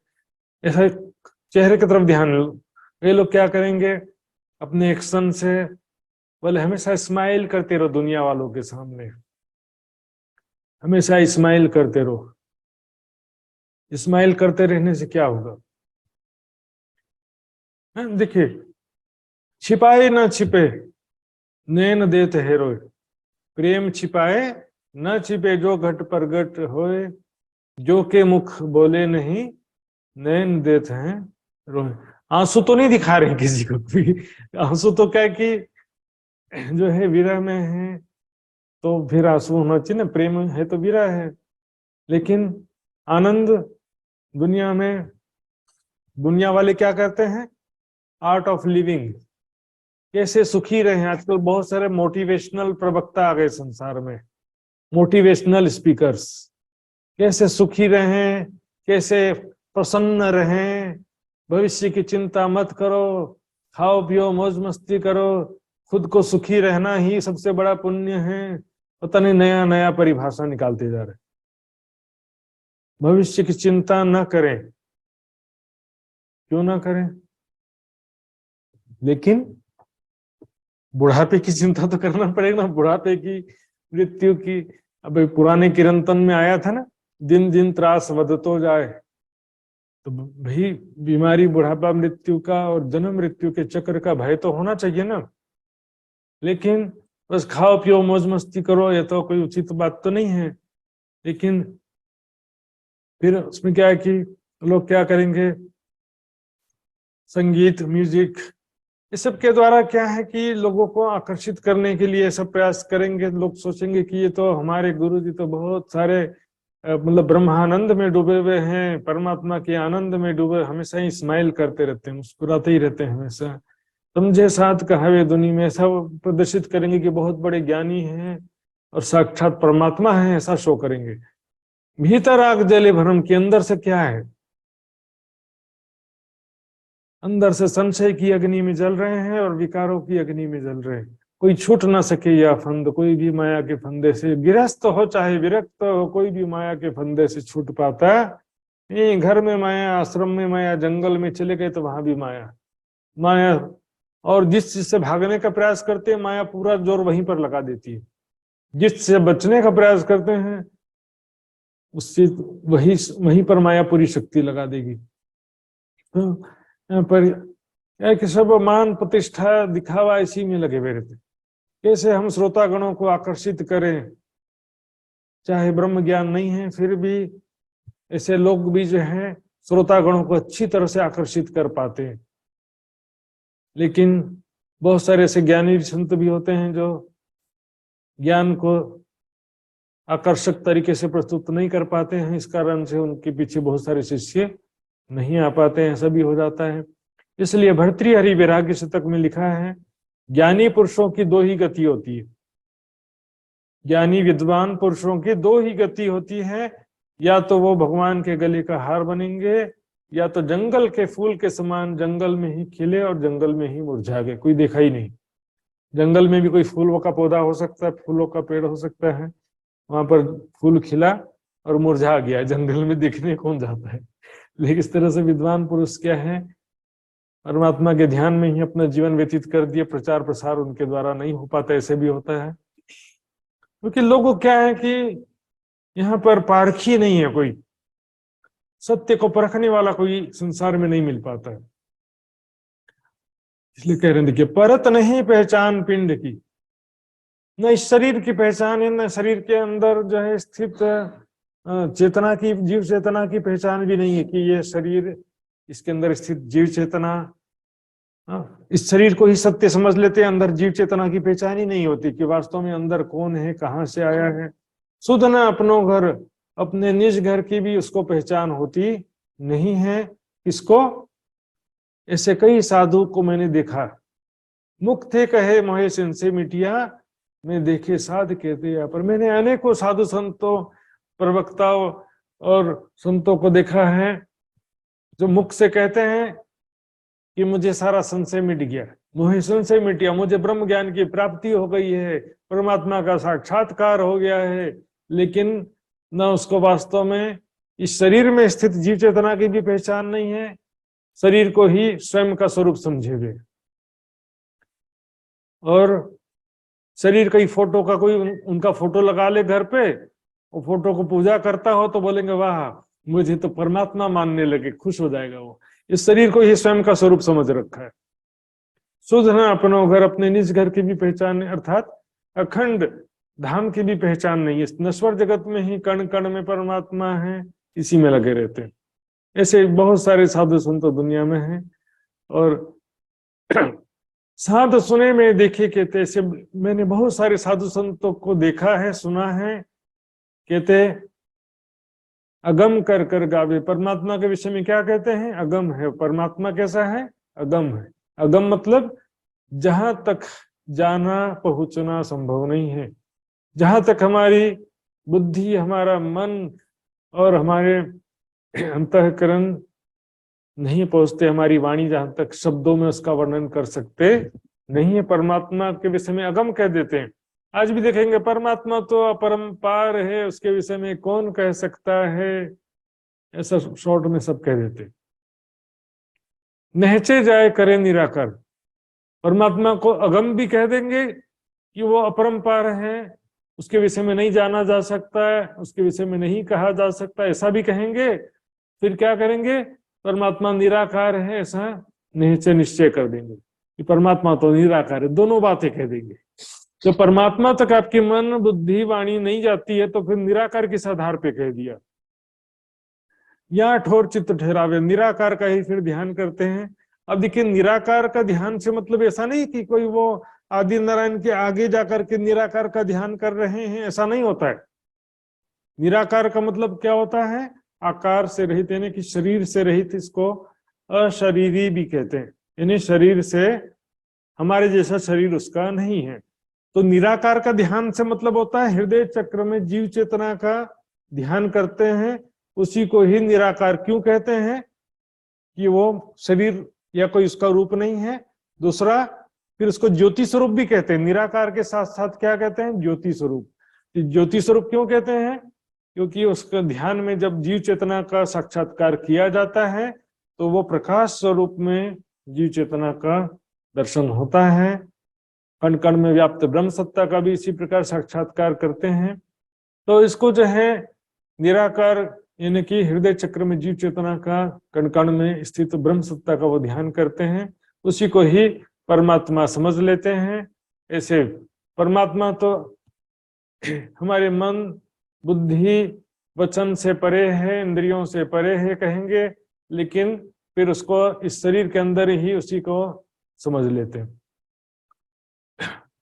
ऐसा चेहरे की तरफ ध्यान। ये लोग क्या करेंगे? अपने एक्शन से बोले हमेशा स्माइल करते रहो दुनिया वालों के सामने, हमेशा स्माइल करते रहो। स्माइल करते रहने से क्या होगा? देखिए, छिपाए ना छिपे नैन देते है रोए, प्रेम छिपाए न छिपे जो घट पर घट होए, जो के मुख बोले नहीं नैन देते हैं रोए। आंसू तो नहीं दिखा रहे किसी को भी, आंसू तो क्या कि जो है विरह में है तो फिर आंसू होना चाहिए ना, प्रेम है तो विरह है। लेकिन आनंद दुनिया में, दुनिया वाले क्या करते हैं? आर्ट ऑफ लिविंग, कैसे सुखी रहे। आजकल बहुत सारे मोटिवेशनल प्रवक्ता आ गए संसार में, मोटिवेशनल स्पीकर्स। कैसे सुखी रहें, कैसे प्रसन्न रहें, भविष्य की चिंता मत करो, खाओ पियो मौज मस्ती करो, खुद को सुखी रहना ही सबसे बड़ा पुण्य है। पता नहीं नया नया परिभाषा निकालते जा रहे। भविष्य की चिंता न करें, क्यों ना करें, लेकिन बुढ़ापे की चिंता तो करना पड़ेगा ना, बुढ़ापे की, मृत्यु की। अब पुराने कीर्तन में आया था ना, दिन दिन त्रास बढ़तो जाए। तो भाई बीमारी, बुढ़ापा, मृत्यु का और जन्म मृत्यु के चक्र का भय तो होना चाहिए ना। लेकिन बस खाओ पियो मौज मस्ती करो, ये तो कोई उचित बात तो नहीं है। लेकिन फिर उसमें क्या है कि लोग क्या करेंगे, संगीत, म्यूजिक, इस सब के द्वारा क्या है कि लोगों को आकर्षित करने के लिए सब प्रयास करेंगे। लोग सोचेंगे कि ये तो हमारे गुरु जी तो बहुत सारे मतलब ब्रह्मानंद में डूबे हुए हैं, परमात्मा के आनंद में डूबे, हमेशा ही स्माइल करते रहते हैं, मुस्कुराते ही रहते हैं हमेशा, समझे साथ कहावे दुनी में, ऐसा वो प्रदर्शित करेंगे कि बहुत बड़े ज्ञानी हैं और साक्षात परमात्मा है, ऐसा शो करेंगे। भीतर आग जले भरम के अंदर से क्या है, अंदर से संशय की अग्नि में जल रहे हैं और विकारों की अग्नि में जल रहे हैं। कोई छूट ना सके या फंद, कोई भी माया के फंदे से, गृहस्थ हो चाहे विरक्त हो, कोई भी माया के फंदे से छूट पाता नहीं। घर में माया, आश्रम में माया, जंगल में चले गए तो वहां भी माया, माया। और जिस चीज से भागने का प्रयास करते हैं, माया पूरा जोर वहीं पर लगा देती है। जिससे बचने का प्रयास करते हैं, उससे वहीं पर माया पूरी शक्ति लगा देगी। तो यहाँ पर क्या कि सब मान प्रतिष्ठा दिखावा इसी में लगे हुए रहते। कैसे हम श्रोतागणों को आकर्षित करें, चाहे ब्रह्म ज्ञान नहीं है फिर भी ऐसे लोग भी जो हैं श्रोतागणों को अच्छी तरह से आकर्षित कर पाते हैं। लेकिन बहुत सारे ऐसे ज्ञानी संत भी होते हैं जो ज्ञान को आकर्षक तरीके से प्रस्तुत नहीं कर पाते हैं, इस कारण से उनके पीछे बहुत सारे शिष्य नहीं आ पाते हैं, ऐसा भी हो जाता है। इसलिए भर्तृहरि वैराग्य शतक में लिखा है, ज्ञानी पुरुषों की दो ही गति होती है, ज्ञानी विद्वान पुरुषों की दो ही गति होती है, या तो वो भगवान के गले का हार बनेंगे, या तो जंगल के फूल के समान जंगल में ही खिले और जंगल में ही मुरझा गए, कोई देखा ही नहीं। जंगल में भी कोई फूलों का पौधा हो सकता है, फूलों का पेड़ हो सकता है, वहां पर फूल खिला और मुरझा गया, जंगल में दिखने कौन जाता है। लेकिन इस तरह से विद्वान पुरुष क्या है, परमात्मा के ध्यान में ही अपना जीवन व्यतीत कर दिए, प्रचार प्रसार उनके द्वारा नहीं हो पाता, ऐसे भी होता है। क्योंकि लोगों क्या है कि यहाँ पर पारखी नहीं है, कोई सत्य को परखने वाला कोई संसार में नहीं मिल पाता है। इसलिए कह रहे हैं, देखिए, परत नहीं पहचान पिंड की, न इस शरीर की पहचान है, न शरीर के अंदर जो है स्थित चेतना की, जीव चेतना की पहचान भी नहीं है कि ये शरीर, इसके अंदर स्थित जीव चेतना। इस शरीर को ही सत्य समझ लेते हैं, अंदर जीव चेतना की पहचान ही नहीं होती कि वास्तव में अंदर कौन है, कहाँ से आया है। सुध न अपनो घर, अपने निज घर की भी उसको पहचान होती नहीं है। किसको? ऐसे कई साधु को मैंने देखा, मुख थे कहे महेश इनसे मिटिया, मैं देखे साध कहते यहाँ पर। मैंने अनेकों साधु संतों, प्रवक्ताओं और संतों को देखा है जो मुख से कहते हैं कि मुझे सारा संशय मिट गया, मुझे संशय मिट गया, मुझे ब्रह्म ज्ञान की प्राप्ति हो गई है, परमात्मा का साक्षात्कार हो गया है, लेकिन न उसको वास्तव में इस शरीर में स्थित जीव चेतना की भी पहचान नहीं है, शरीर को ही स्वयं का स्वरूप समझे हुए। और शरीर का ही फोटो का कोई उनका फोटो लगा ले घर पे, वो फोटो को पूजा करता हो तो बोलेंगे वाह मुझे तो परमात्मा मानने लगे, खुश हो जाएगा वो। इस शरीर को ही स्वयं का स्वरूप समझ रखा है। शुद्ध न अपनो घर, अपने निज घर की भी पहचान नहीं, अर्थात अखंड धाम की भी पहचान नहीं है। नश्वर जगत में ही कण कण में परमात्मा है, इसी में लगे रहते हैं। ऐसे बहुत सारे साधु संत दुनिया में हैं। और साध सुने में देखे कहते, ऐसे मैंने बहुत सारे साधु संतों को देखा है, सुना है, कहते अगम कर कर गावे। परमात्मा के विषय में क्या कहते हैं? अगम है। परमात्मा कैसा है? अगम है। अगम मतलब जहां तक जाना पहुंचना संभव नहीं है, जहां तक हमारी बुद्धि, हमारा मन और हमारे अंतःकरण नहीं पहुंचते, हमारी वाणी जहां तक शब्दों में उसका वर्णन कर सकते नहीं है, परमात्मा के विषय में अगम कह देते हैं। आज भी देखेंगे परमात्मा तो अपरंपार है, उसके विषय में कौन कह सकता है, ऐसा शॉर्ट में सब कह देते। नहचे जाए करे निराकार। परमात्मा को अगम भी कह देंगे कि वो अपरंपार है, उसके विषय में नहीं जाना जा सकता है, उसके विषय में नहीं कहा जा सकता, ऐसा भी कहेंगे। फिर क्या करेंगे, परमात्मा निराकार है ऐसा निश्चय कर देंगे कि परमात्मा तो निराकार है। दोनों बातें कह देंगे। तो परमात्मा तक आपकी मन बुद्धि वाणी नहीं जाती है तो फिर निराकार किस आधार पे कह दिया। या ठोर चित्त ठहरावे, निराकार का ही फिर ध्यान करते हैं। अब देखिए, निराकार का ध्यान से मतलब ऐसा नहीं कि कोई वो आदि नारायण के आगे जाकर के निराकार का ध्यान कर रहे हैं, ऐसा नहीं होता है। निराकार का मतलब क्या होता है, आकार से रहित, यानी कि शरीर से रहित। इसको अशरीरी भी कहते हैं, यानी शरीर से, हमारे जैसा शरीर उसका नहीं है। तो निराकार का ध्यान से मतलब होता है हृदय चक्र में जीव चेतना का ध्यान करते हैं, उसी को ही निराकार क्यों कहते हैं कि वो शरीर या कोई उसका रूप नहीं है। दूसरा, फिर उसको ज्योति स्वरूप भी कहते हैं। निराकार के साथ साथ क्या कहते हैं, ज्योति स्वरूप। ज्योति स्वरूप क्यों कहते हैं, क्योंकि उसका ध्यान में जब जीव चेतना का साक्षात्कार किया जाता है तो वो प्रकाश स्वरूप में जीव चेतना का दर्शन होता है। कण कण में व्याप्त ब्रह्म सत्ता का भी इसी प्रकार साक्षात्कार करते हैं। तो इसको जो है निराकार, यानी कि हृदय चक्र में जीव चेतना का कण कण में स्थित ब्रह्म सत्ता का वो ध्यान करते हैं, उसी को ही परमात्मा समझ लेते हैं। ऐसे परमात्मा तो हमारे मन बुद्धि वचन से परे है, इंद्रियों से परे है कहेंगे, लेकिन फिर उसको इस शरीर के अंदर ही उसी को समझ लेते हैं।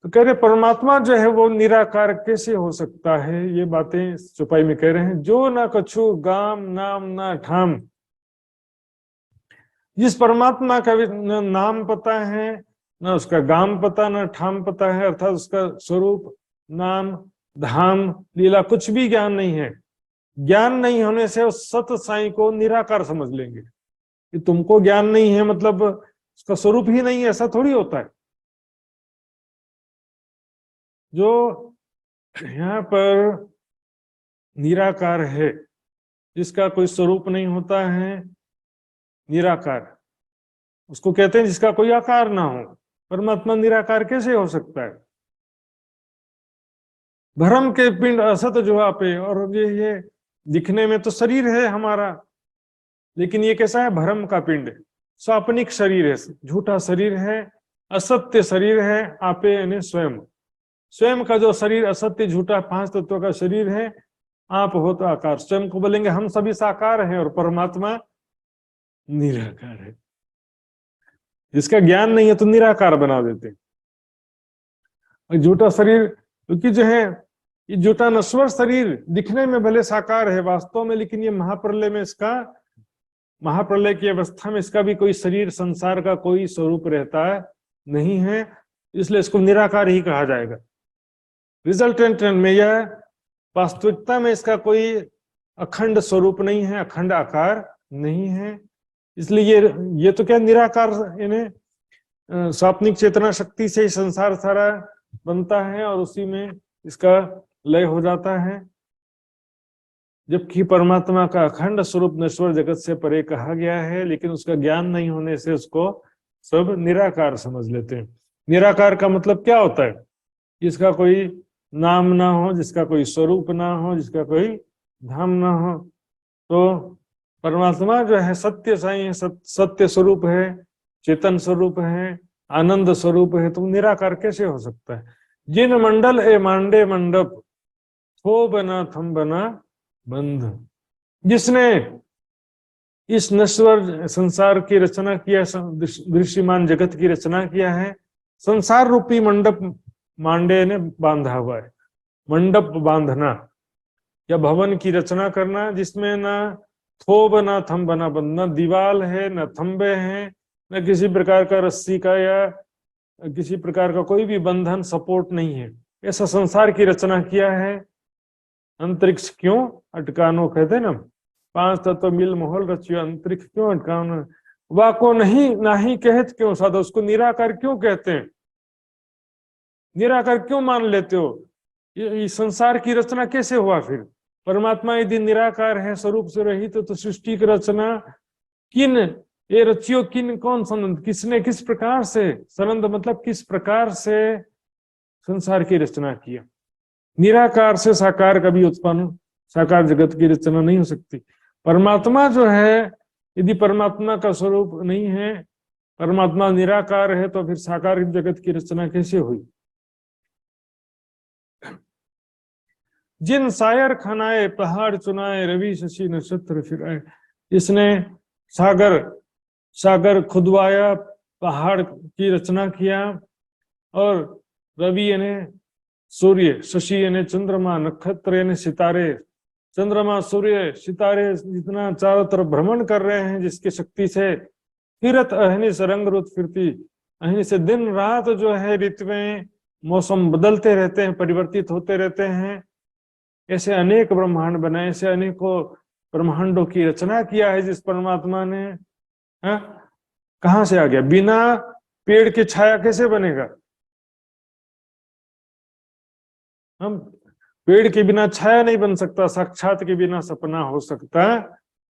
तो कह रहे परमात्मा जो है वो निराकार कैसे हो सकता है, ये बातें चौपाई में कह रहे हैं। जो ना कछु गाम नाम ना ठाम, जिस परमात्मा का भी न नाम पता है, न उसका गाम पता, न ठाम पता है, अर्थात उसका स्वरूप, नाम, धाम, लीला कुछ भी ज्ञान नहीं है। ज्ञान नहीं होने से उस सत साई को निराकार समझ लेंगे कि तुमको ज्ञान नहीं है मतलब उसका स्वरूप ही नहीं है, ऐसा थोड़ी होता है। जो यहाँ पर निराकार है, जिसका कोई स्वरूप नहीं होता है, निराकार उसको कहते हैं जिसका कोई आकार ना हो। परमात्मा निराकार कैसे हो सकता है। भ्रम के पिंड असत जो आपे, और ये दिखने में तो शरीर है हमारा, लेकिन ये कैसा है, भ्रम का पिंड, स्वाप्निक शरीर है, झूठा शरीर है, असत्य शरीर है। आपे यानी स्वयं, स्वयं का जो शरीर असत्य झूठा 5 तत्वों का शरीर है। आप हो तो आकार, स्वयं को बोलेंगे हम सभी साकार हैं और परमात्मा निराकार है। जिसका ज्ञान नहीं है तो निराकार बना देते हैं। झूठा शरीर, क्योंकि जो है ये झूठा नश्वर शरीर दिखने में भले साकार है वास्तव में, लेकिन ये महाप्रलय में इसका, महाप्रलय की अवस्था में इसका भी कोई शरीर संसार का कोई स्वरूप रहता है नहीं है, इसलिए इसको निराकार ही कहा जाएगा। रिजल्टेंट में यह वास्तविकता में इसका कोई अखंड स्वरूप नहीं है, अखंड आकार नहीं है, इसलिए ये तो क्या निराकार, यानी स्वाप्निक चेतना शक्ति से ही संसार सारा बनता है और उसी में इसका लय हो जाता है। जबकि परमात्मा का अखंड स्वरूप नश्वर जगत से परे कहा गया है, लेकिन उसका ज्ञान नहीं होने से उसको सब निराकार समझ लेते हैं। निराकार का मतलब क्या होता है, जिसका कोई नाम ना हो, जिसका कोई स्वरूप ना हो, जिसका कोई धाम ना हो। तो परमात्मा जो है सत्य साई है, सत्य स्वरूप है, चेतन स्वरूप है, आनंद स्वरूप है, तो निराकार कैसे हो सकता है। जिन मंडल ए मांडे मंडप, थो बना थम बना बंध, जिसने इस नश्वर संसार की रचना किया, दृश्यमान जगत की रचना किया है, संसार रूपी मंडप मांडे ने बांधा हुआ है। मंडप बांधना या भवन की रचना करना जिसमें ना थोब ना थम बना बंध, न दीवाल है, न थंबे हैं, न किसी प्रकार का रस्सी का या किसी प्रकार का कोई भी बंधन सपोर्ट नहीं है। ऐसा संसार की रचना किया है। अंतरिक्ष क्यों अटकानो कहते ना, 5 तत्व मिल मोहल रचियो, अंतरिक्ष क्यों अटकानो, वाको नहीं नाही कहत क्यों साधो, उसको निराकार क्यों कहते हैं, निराकार क्यों मान लेते हो। ये संसार की रचना कैसे हुआ फिर। परमात्मा यदि निराकार है, स्वरूप से रहित, तो सृष्टि की रचना किन ये रचियो किन कौन सनंद, किसने किस प्रकार से, सनंद मतलब किस प्रकार से संसार की रचना किया। निराकार से साकार कभी उत्पन्न, साकार जगत की रचना नहीं हो सकती। परमात्मा जो है, यदि परमात्मा का स्वरूप नहीं है, परमात्मा निराकार है, तो फिर साकार जगत की रचना कैसे हुई। जिन शायर खनाए पहाड़ चुनाए, रवि शशि नक्षत्र फिराए, इसने सागर सागर खुदवाया, पहाड़ की रचना किया, और रवि यानी सूर्य, शशि यानी चंद्रमा, नक्षत्र यानी सितारे, चंद्रमा सूर्य सितारे जितना चारों तरफ भ्रमण कर रहे हैं, जिसकी शक्ति से फिरत अहनिस रंग रुत फिरती, अहनिस से दिन रात जो है ऋतुएं मौसम बदलते रहते हैं, परिवर्तित होते रहते हैं। ऐसे अनेक ब्रह्मांड बनाए, ऐसे अनेकों ब्रह्मांडों की रचना किया है जिस परमात्मा ने। कहां से आ गया, बिना पेड़ की छाया कैसे बनेगा। हम पेड़ के बिना छाया नहीं बन सकता, साक्षात के बिना सपना हो सकता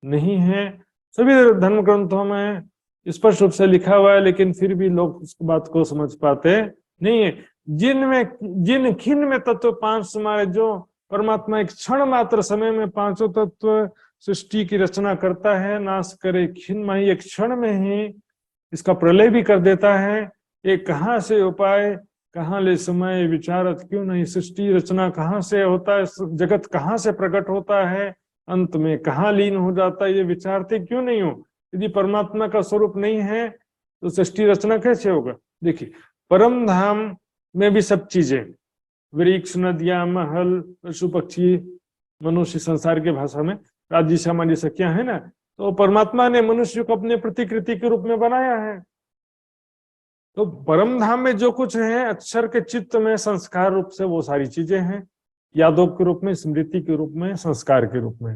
नहीं है। सभी धर्म ग्रंथों में स्पष्ट रूप से लिखा हुआ है, लेकिन फिर भी लोग उस बात को समझ पाते नहीं है। जिन खिन में तत्व पांच समारे, जो परमात्मा एक क्षण मात्र समय में पांचों तत्व सृष्टि की रचना करता है, नाश करे खिन में ही, एक क्षण में ही इसका प्रलय भी कर देता है। ये कहाँ से उपाय, कहाँ ले समय, विचारत क्यों नहीं, सृष्टि रचना कहाँ से होता है, जगत कहाँ से प्रकट होता है, अंत में कहाँ लीन हो जाता है, ये विचारते क्यों नहीं हो। यदि परमात्मा का स्वरूप नहीं है तो सृष्टि रचना कैसे होगा। देखिए, परम धाम में भी सब चीजें, वृक्ष, नदियां, महल, पशु पक्षी, मनुष्य, संसार के भाषा में राज्य सामान्य सखियां है ना, तो परमात्मा ने मनुष्य को अपने प्रतिकृति के रूप में बनाया है। तो परम धाम में जो कुछ है, अक्षर के चित्त में संस्कार रूप से वो सारी चीजें हैं, यादों के रूप में, स्मृति के रूप में, संस्कार के रूप में।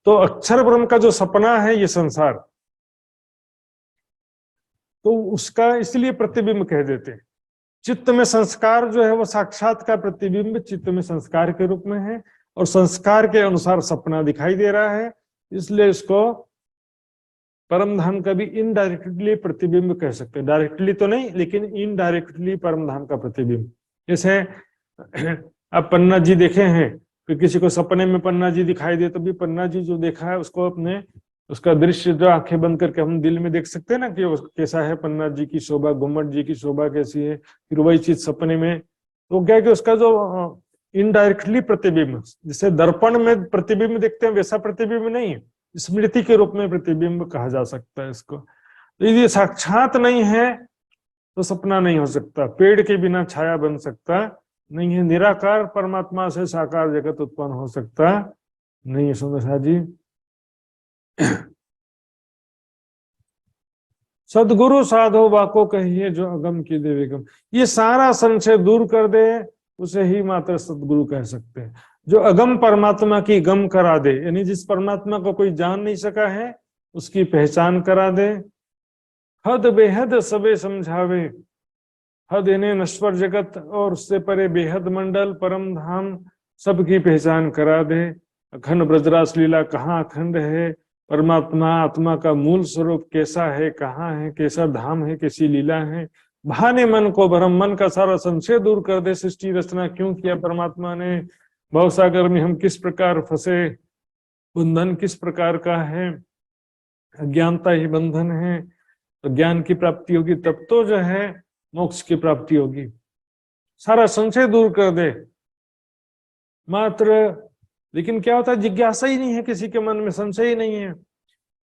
तो अक्षर ब्रह्म का जो सपना है ये संसार, तो उसका इसलिए प्रतिबिंब कह देते हैं। चित्त में संस्कार जो है वो साक्षात का प्रतिबिंब चित्त में संस्कार के रूप में है, और संस्कार के अनुसार सपना दिखाई दे रहा है, इसलिए इसको परम धाम का भी इनडायरेक्टली प्रतिबिंब कह सकते हैं। डायरेक्टली तो नहीं, लेकिन इनडायरेक्टली परम धाम का प्रतिबिंब। जैसे आप पन्ना जी देखे हैं, कि किसी को सपने में पन्ना जी दिखाई दे, तो भी पन्ना जी जो देखा है उसको अपने, उसका दृश्य जो आंखें बंद करके हम दिल में देख सकते हैं ना, कि कैसा है पन्ना जी की शोभा, घुम्मट जी की शोभा कैसी है, फिर वही चीज सपने में। तो क्या है कि उसका जो इनडायरेक्टली प्रतिबिंब, जैसे दर्पण में प्रतिबिंब देखते हैं वैसा प्रतिबिंब नहीं है, स्मृति के रूप में प्रतिबिंब कहा जा सकता है इसको। तो यदि साक्षात नहीं है तो सपना नहीं हो सकता, पेड़ के बिना छाया बन सकता नहीं है, निराकार परमात्मा से साकार जगत उत्पन्न हो सकता नहीं है। सुंदर जी, सदगुरु साधो बाको कहिए, जो अगम की देवे गम। ये सारा संशय दूर कर दे उसे ही मात्र सदगुरु कह सकते हैं। जो अगम परमात्मा की गम करा दे, यानी जिस परमात्मा को कोई जान नहीं सका है उसकी पहचान करा दे। हद बेहद सबे समझावे, हद यानी नश्वर जगत और उससे परे बेहद मंडल परम धाम सबकी पहचान करा दे। अखंड ब्रजरास लीला कहाँ अखंड है, परमात्मा आत्मा का मूल स्वरूप कैसा है, कहाँ है, कैसा धाम है, कैसी लीला है। भाने मन को भरम, मन का सारा संशय दूर कर दे। सृष्टि रचना क्यों किया परमात्मा ने, भवसागर में हम किस प्रकार फंसे, बंधन किस प्रकार का है, अज्ञानता ही बंधन है, तो ज्ञान की प्राप्ति होगी तब तो जो है मोक्ष की प्राप्ति होगी। सारा संशय दूर कर दे मात्र। लेकिन क्या होता है, जिज्ञासा ही नहीं है किसी के मन में, संशय ही नहीं है,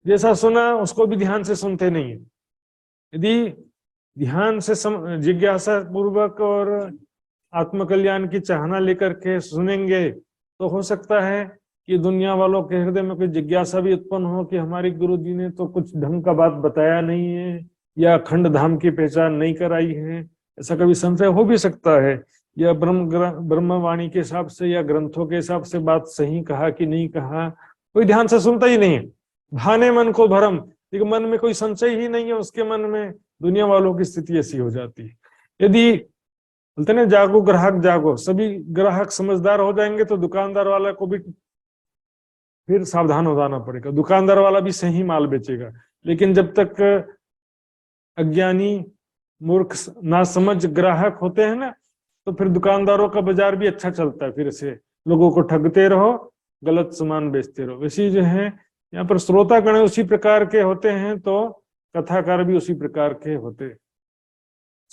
जैसा सुना उसको भी ध्यान से सुनते नहीं है। यदि ध्यान से जिज्ञासा पूर्वक और आत्मकल्याण की चाहना लेकर के सुनेंगे तो हो सकता है कि दुनिया वालों के हृदय में कोई जिज्ञासा भी उत्पन्न हो कि हमारे गुरु जी ने तो कुछ ढंग का बात बताया नहीं है, या अखंड धाम की पहचान नहीं कराई है, ऐसा कभी संशय हो भी सकता है। या ब्रह्मवाणी के हिसाब से या ग्रंथों के हिसाब से बात सही कहा कि नहीं कहा, कोई ध्यान से सुनता ही नहीं है। भाने मन को भरम, लेकिन मन में कोई संशय ही नहीं है उसके मन में, दुनिया वालों की स्थिति ऐसी हो जाती है। यदि बोलते ना जागो ग्राहक जागो, सभी ग्राहक समझदार हो जाएंगे तो दुकानदार वाला को भी फिर सावधान हो जाना पड़ेगा, दुकानदार वाला भी सही माल बेचेगा। लेकिन जब तक अज्ञानी मूर्ख नासमझ ग्राहक होते हैं ना, तो फिर दुकानदारों का बाजार भी अच्छा चलता है। फिर से लोगों को ठगते रहो, गलत सामान बेचते रहो। वैसे जो है यहाँ पर श्रोतागण उसी प्रकार के होते हैं, तो कथाकार भी उसी प्रकार के होते हैं।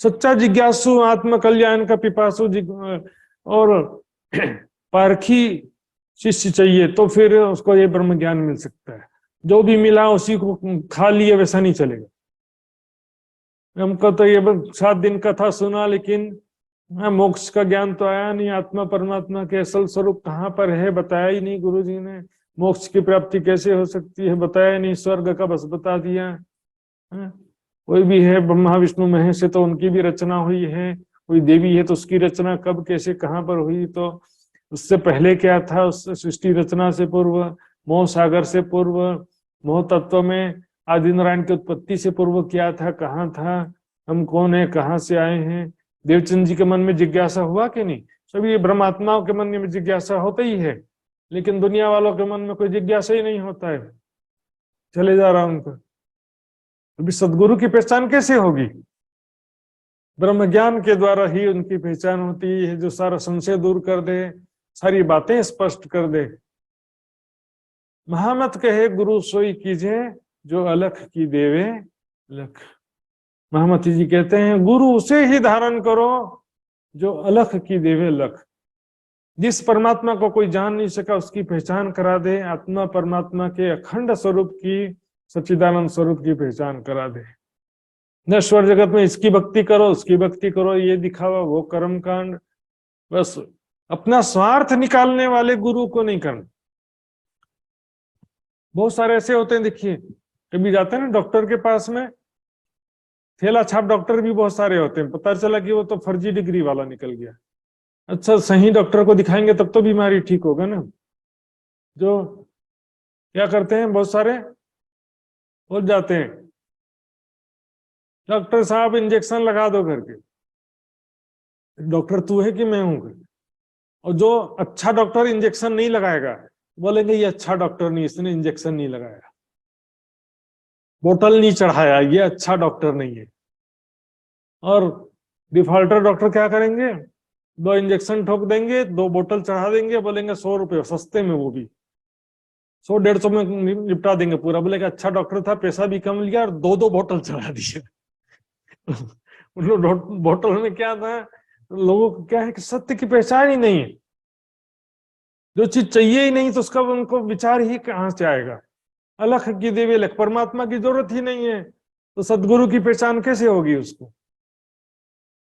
सच्चा जिज्ञासु, आत्म कल्याण का पिपासु और पारखी शिष्य चाहिए, तो फिर उसको ये ब्रह्म ज्ञान मिल सकता है। जो भी मिला उसी को खा लिए, वैसा नहीं चलेगा। हमको तो ये 7 दिन कथा सुना, लेकिन मोक्ष का ज्ञान तो आया नहीं, आत्मा परमात्मा के असल स्वरूप कहाँ पर है बताया ही नहीं गुरु जी ने। मोक्ष की प्राप्ति कैसे हो सकती है बताया नहीं, स्वर्ग का बस बता दिया। कोई भी है ब्रह्मा विष्णु महेश से तो उनकी भी रचना हुई है, कोई देवी है तो उसकी रचना कब कैसे कहाँ पर हुई, तो उससे पहले क्या था, उस सृष्टि रचना से पूर्व, मोह सागर से पूर्व, मोह तत्व में आदि नारायण की उत्पत्ति से पूर्व क्या था, कहाँ था, हम कौन है, कहाँ से आए हैं। देवचंद जी के मन में जिज्ञासा हुआ कि नहीं? सभी ब्रह्मात्माओं के मन में जिज्ञासा होता ही है, लेकिन दुनिया वालों के मन में कोई जिज्ञासा ही नहीं होता है, चले जा रहा उनका। अभी सदगुरु की पहचान कैसे होगी? ब्रह्म ज्ञान के द्वारा ही उनकी पहचान होती है, जो सारा संशय दूर कर दे, सारी बातें स्पष्ट कर दे। महामत कहे गुरु सोई कीजिए, जो अलख की देवे लख। महामती जी कहते हैं गुरु उसे ही धारण करो जो अलख की देवे लख। जिस परमात्मा को कोई जान नहीं सका उसकी पहचान करा दे, आत्मा परमात्मा के अखंड स्वरूप की, सच्चिदानंद स्वरूप की पहचान करा दे। नश्वर जगत में इसकी भक्ति करो, उसकी भक्ति करो, ये दिखावा, वो कर्म कांड, बस अपना स्वार्थ निकालने वाले गुरु को नहीं करना। बहुत सारे ऐसे होते हैं, देखिए कभी जाते हैं ना डॉक्टर के पास में, थैला छाप डॉक्टर भी बहुत सारे होते हैं, पता चला कि वो तो फर्जी डिग्री वाला निकल गया। अच्छा, सही डॉक्टर को दिखाएंगे तब तो बीमारी ठीक होगा ना। जो क्या करते हैं बहुत सारे, बोल जाते हैं डॉक्टर साहब इंजेक्शन लगा दो करके। डॉक्टर तू है कि मैं हूं? और जो अच्छा डॉक्टर इंजेक्शन नहीं लगाएगा बोलेंगे ये अच्छा डॉक्टर नहीं, इसने इंजेक्शन नहीं लगाया, बोतल नहीं चढ़ाया, ये अच्छा डॉक्टर नहीं है। और डिफॉल्टर डॉक्टर क्या करेंगे, 2 इंजेक्शन ठोक देंगे, 2 बोतल चढ़ा देंगे, बोलेंगे 100 रुपये सस्ते में, वो भी 100-150 में निपटा देंगे पूरा। बोलेगा अच्छा डॉक्टर था, पैसा भी कम लिया और 2-2 बोतल चढ़ा दिए। बोतल में क्या था, लोगों को क्या है कि सत्य की पहचान ही नहीं है। जो चीज चाहिए ही नहीं तो उसका उनको विचार ही कहां से आएगा। अलख की देवी लख, परमात्मा की जरूरत ही नहीं है तो सदगुरु की पहचान कैसे होगी उसको?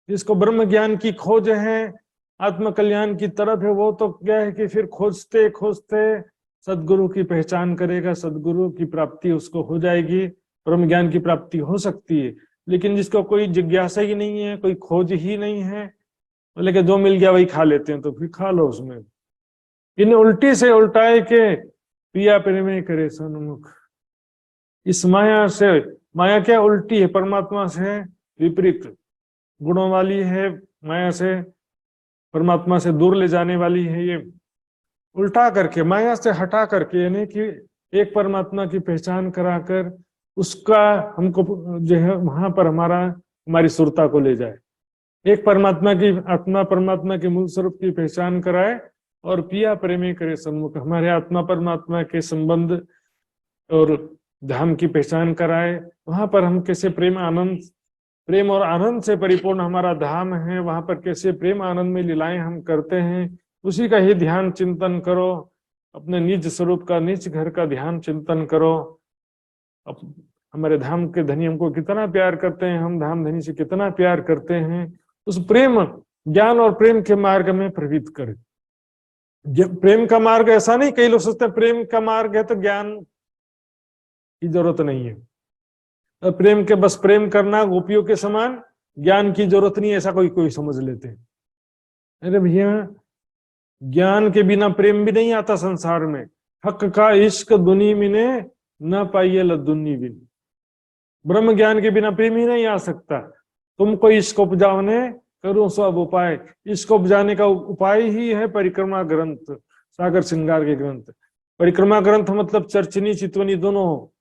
जिसको ब्रह्म ज्ञान की खोज है, आत्म कल्याण की तरफ है, वो तो क्या है कि फिर खोजते खोजते सदगुरु की पहचान करेगा, सदगुरु की प्राप्ति उसको हो जाएगी, ब्रह्म ज्ञान की प्राप्ति हो सकती है। लेकिन जिसको कोई जिज्ञासा ही नहीं है, कोई खोज ही नहीं है, बोले कि जो मिल गया वही खा लेते हैं, तो फिर खा लो उसमें। इन उल्टी से उल्टाए के पिया प्रेमे करे सन्मुख। इस माया से, माया क्या उल्टी है, परमात्मा से विपरीत गुणों वाली है, माया से परमात्मा से दूर ले जाने वाली है। ये उल्टा करके, माया से हटा करके, यानी कि एक परमात्मा की पहचान कराकर उसका हमको जो है वहां पर हमारी सुरता को ले जाए। एक परमात्मा की, आत्मा परमात्मा के मूल स्वरूप की पहचान कराए और पिया प्रेमी करे सन्मुख, हमारे आत्मा परमात्मा के संबंध और धाम की पहचान कराए। वहां पर हम कैसे प्रेम और आनंद से परिपूर्ण हमारा धाम है, वहां पर कैसे प्रेम आनंद में लीलाएं हम करते हैं, उसी का ही ध्यान चिंतन करो। अपने निज स्वरूप का, निज घर का ध्यान चिंतन करो। अब हमारे धाम के धनी हमको कितना प्यार करते हैं, हम धाम धनी से कितना प्यार करते हैं, उस प्रेम, ज्ञान और प्रेम के मार्ग में प्रवृत्त करें। प्रेम का मार्ग ऐसा नहीं, कई लोग सोचते हैं प्रेम का मार्ग है तो ज्ञान की जरूरत नहीं है, प्रेम के बस प्रेम करना गोपियों के समान, ज्ञान की जरूरत नहीं, ऐसा कोई समझ लेते हैं। अरे भैया, ज्ञान के बिना प्रेम भी नहीं आता संसार में। हक का इश्क दुनी मिने न पाइए लदुन्नी बिन। ब्रह्म ज्ञान के बिना प्रेम ही नहीं आ सकता। तुमको इश्क उपजाने करूं सब उपाय, इश्क उपजाने का उपाय ही है परिक्रमा ग्रंथ, सागर श्रृंगार के ग्रंथ। परिक्रमा ग्रंथ मतलब चर्चनी चितवनी दोनों हो।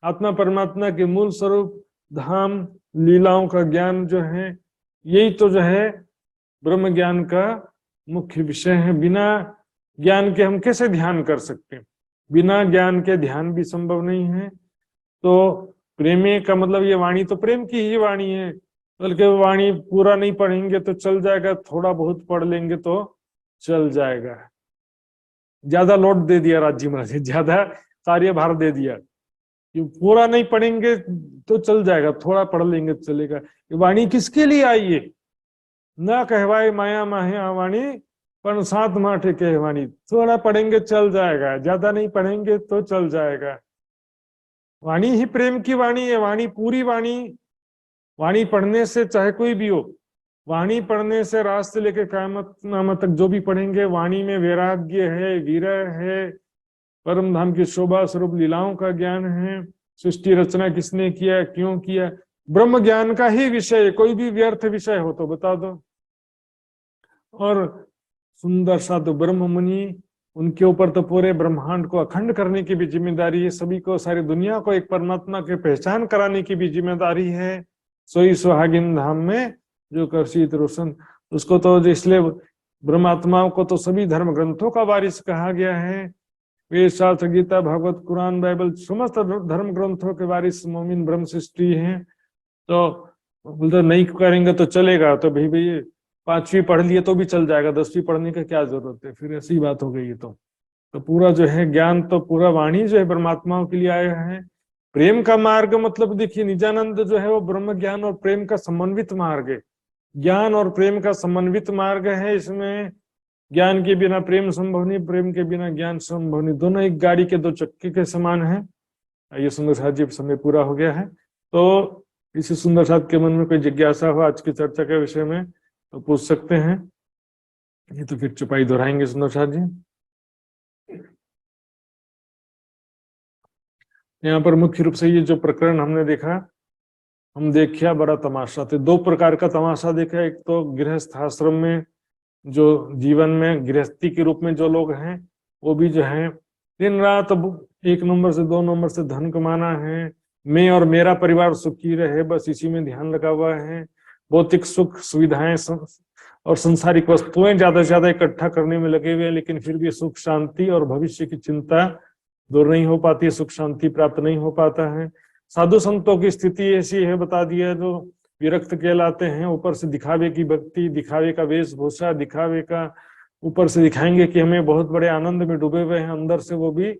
आत्मा परमात्मा के मूल स्वरूप धाम लीलाओं का ज्ञान जो है, यही तो जो है ब्रह्म ज्ञान का मुख्य विषय है। बिना ज्ञान के हम कैसे ध्यान कर सकते हैं? बिना ज्ञान के ध्यान भी संभव नहीं है। तो प्रेमे का मतलब ये वाणी तो प्रेम की ही वाणी है, बल्कि वो वाणी पूरा नहीं पढ़ेंगे तो चल जाएगा, थोड़ा बहुत पढ़ लेंगे तो चल जाएगा। ज्यादा लोड दे दिया राजी महाराज जी, ज्यादा कार्यभार दे दिया कि पूरा नहीं पढ़ेंगे तो चल जाएगा, थोड़ा पढ़ लेंगे तो चलेगा। ये वाणी किसके लिए आई है? न कहवाए माया माहे वाणी, पर सात माठे कहवाणी। थोड़ा पढ़ेंगे चल जाएगा, ज्यादा नहीं पढ़ेंगे तो चल जाएगा। वाणी ही प्रेम की वाणी है। वाणी पूरी वाणी, वाणी पढ़ने से चाहे कोई भी हो, वाणी पढ़ने से रात से लेकर क़यामत नामत तक जो भी पढ़ेंगे, वाणी में वैराग्य है, विरह है, परम धाम की शोभा स्वरूप लीलाओं का ज्ञान है, सृष्टि रचना किसने किया, क्यों किया, ब्रह्म ज्ञान का ही विषय। कोई भी व्यर्थ विषय हो तो बता दो। और सुंदर सा तो ब्रह्म मुनि, उनके ऊपर तो पूरे ब्रह्मांड को अखंड करने की भी जिम्मेदारी है। सभी को, सारी दुनिया को एक परमात्मा की पहचान कराने की भी जिम्मेदारी है। सोई सुहागिन धाम में जो करसीत रोशन, उसको तो इसलिए ब्रह्मात्माओं को तो सभी धर्म ग्रंथों का वारिस कहा गया है। वेद शास्त्र गीता भागवत कुरान बाइबल समस्त धर्म ग्रंथों के वारिस मोमिन ब्रह्म सृष्टि है। तो नहीं करेंगे तो चलेगा, तो भाई 5वीं पढ़ लिए तो भी चल जाएगा, 10वीं पढ़ने का क्या जरूरत है? फिर ऐसी बात हो गई। तो पूरा जो है ज्ञान तो पूरा वाणी जो है परमात्माओं के लिए आया है। प्रेम का मार्ग मतलब देखिए, निजानंद जो है वो ब्रह्म ज्ञान और प्रेम का समन्वित मार्ग है। ज्ञान और प्रेम का समन्वित मार्ग है। इसमें ज्ञान के बिना प्रेम संभव नहीं, प्रेम के बिना ज्ञान संभव नहीं। दोनों एक गाड़ी के दो चक्के के समान है। ये सुंदर साथ जी समय पूरा हो गया है, तो इसी सुंदर साथ के मन में कोई जिज्ञासा हो आज की चर्चा के विषय में तो पूछ सकते हैं। ये तो फिर चुपाई दोहराएंगे सुंदर साथ जी। यहाँ पर मुख्य रूप से ये जो प्रकरण हमने देखा, हम देखिया बड़ा तमाशा थे। 2 प्रकार का तमाशा देखा। एक तो गृहस्थ आश्रम में जो जीवन में गृहस्थी के रूप में जो लोग हैं, वो भी जो है दिन रात 1 नंबर से 2 नंबर से धन कमाना है, मैं और मेरा परिवार सुखी रहे, बस इसी में ध्यान लगा हुआ है। भौतिक सुख सुविधाएं और संसारिक वस्तुएं ज्यादा से ज्यादा इकट्ठा करने में लगे हुए हैं, लेकिन फिर भी सुख शांति और भविष्य की चिंता दूर नहीं हो पाती, सुख शांति प्राप्त नहीं हो पाता है। साधु संतों की स्थिति ऐसी है, बता दिया, जो विरक्त कहलाते हैं। ऊपर से दिखावे की भक्ति, दिखावे का वेशभूषा, दिखावे का, ऊपर से दिखाएंगे कि हमें बहुत बड़े आनंद में डूबे हुए हैं, अंदर से वो भी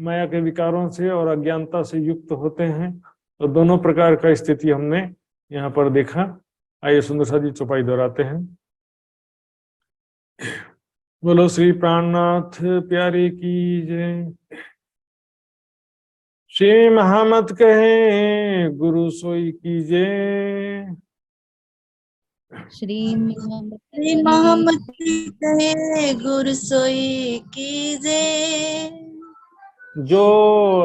माया के विकारों से और अज्ञानता से युक्त होते हैं। तो दोनों प्रकार का स्थिति हमने यहाँ पर देखा। आइए सुंदर सा जी चौपाई दोहराते हैं। बोलो श्री प्राणनाथ प्यारे की जय। श्री महामत कहे गुरु सोई की जय। श्री मोहम्मद कहे गुरु सोई की जय। जो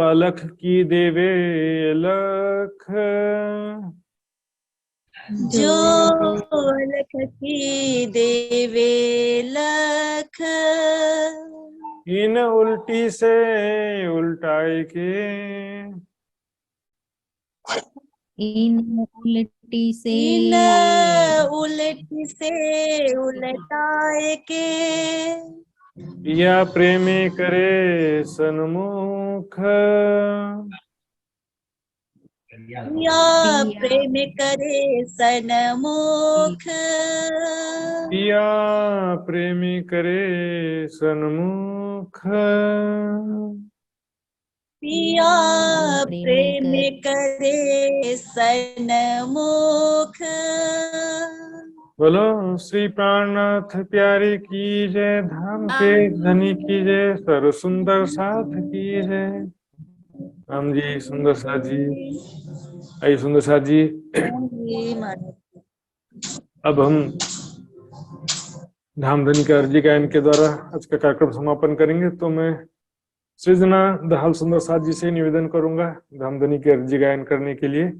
अलख की देवे अलख, जो अलख की देवे लख, इन उल्टी से उल्टाए के, इन उलटी से इन उलटी से उलटाए के, या प्रेमे करे सन्मुख, या प्रेम करे सन्मुख, या प्रेमी करे सन्मुख, पिया प्रेम करे सन्मुख। बोलो श्री प्राणनाथ प्यारे की जय। धाम के धनी की जय। सर्व सुंदर साथ की जय। राम जी, सुंदर साथ जी। आई सुंदर साथ जी, अब हम धामधनी के अर्जी गायन के द्वारा आज का कार्यक्रम समापन करेंगे। तो मैं सृजना दहाल सुंदर साथ जी से निवेदन करूंगा धामधनी के अर्जी गायन करने के लिए।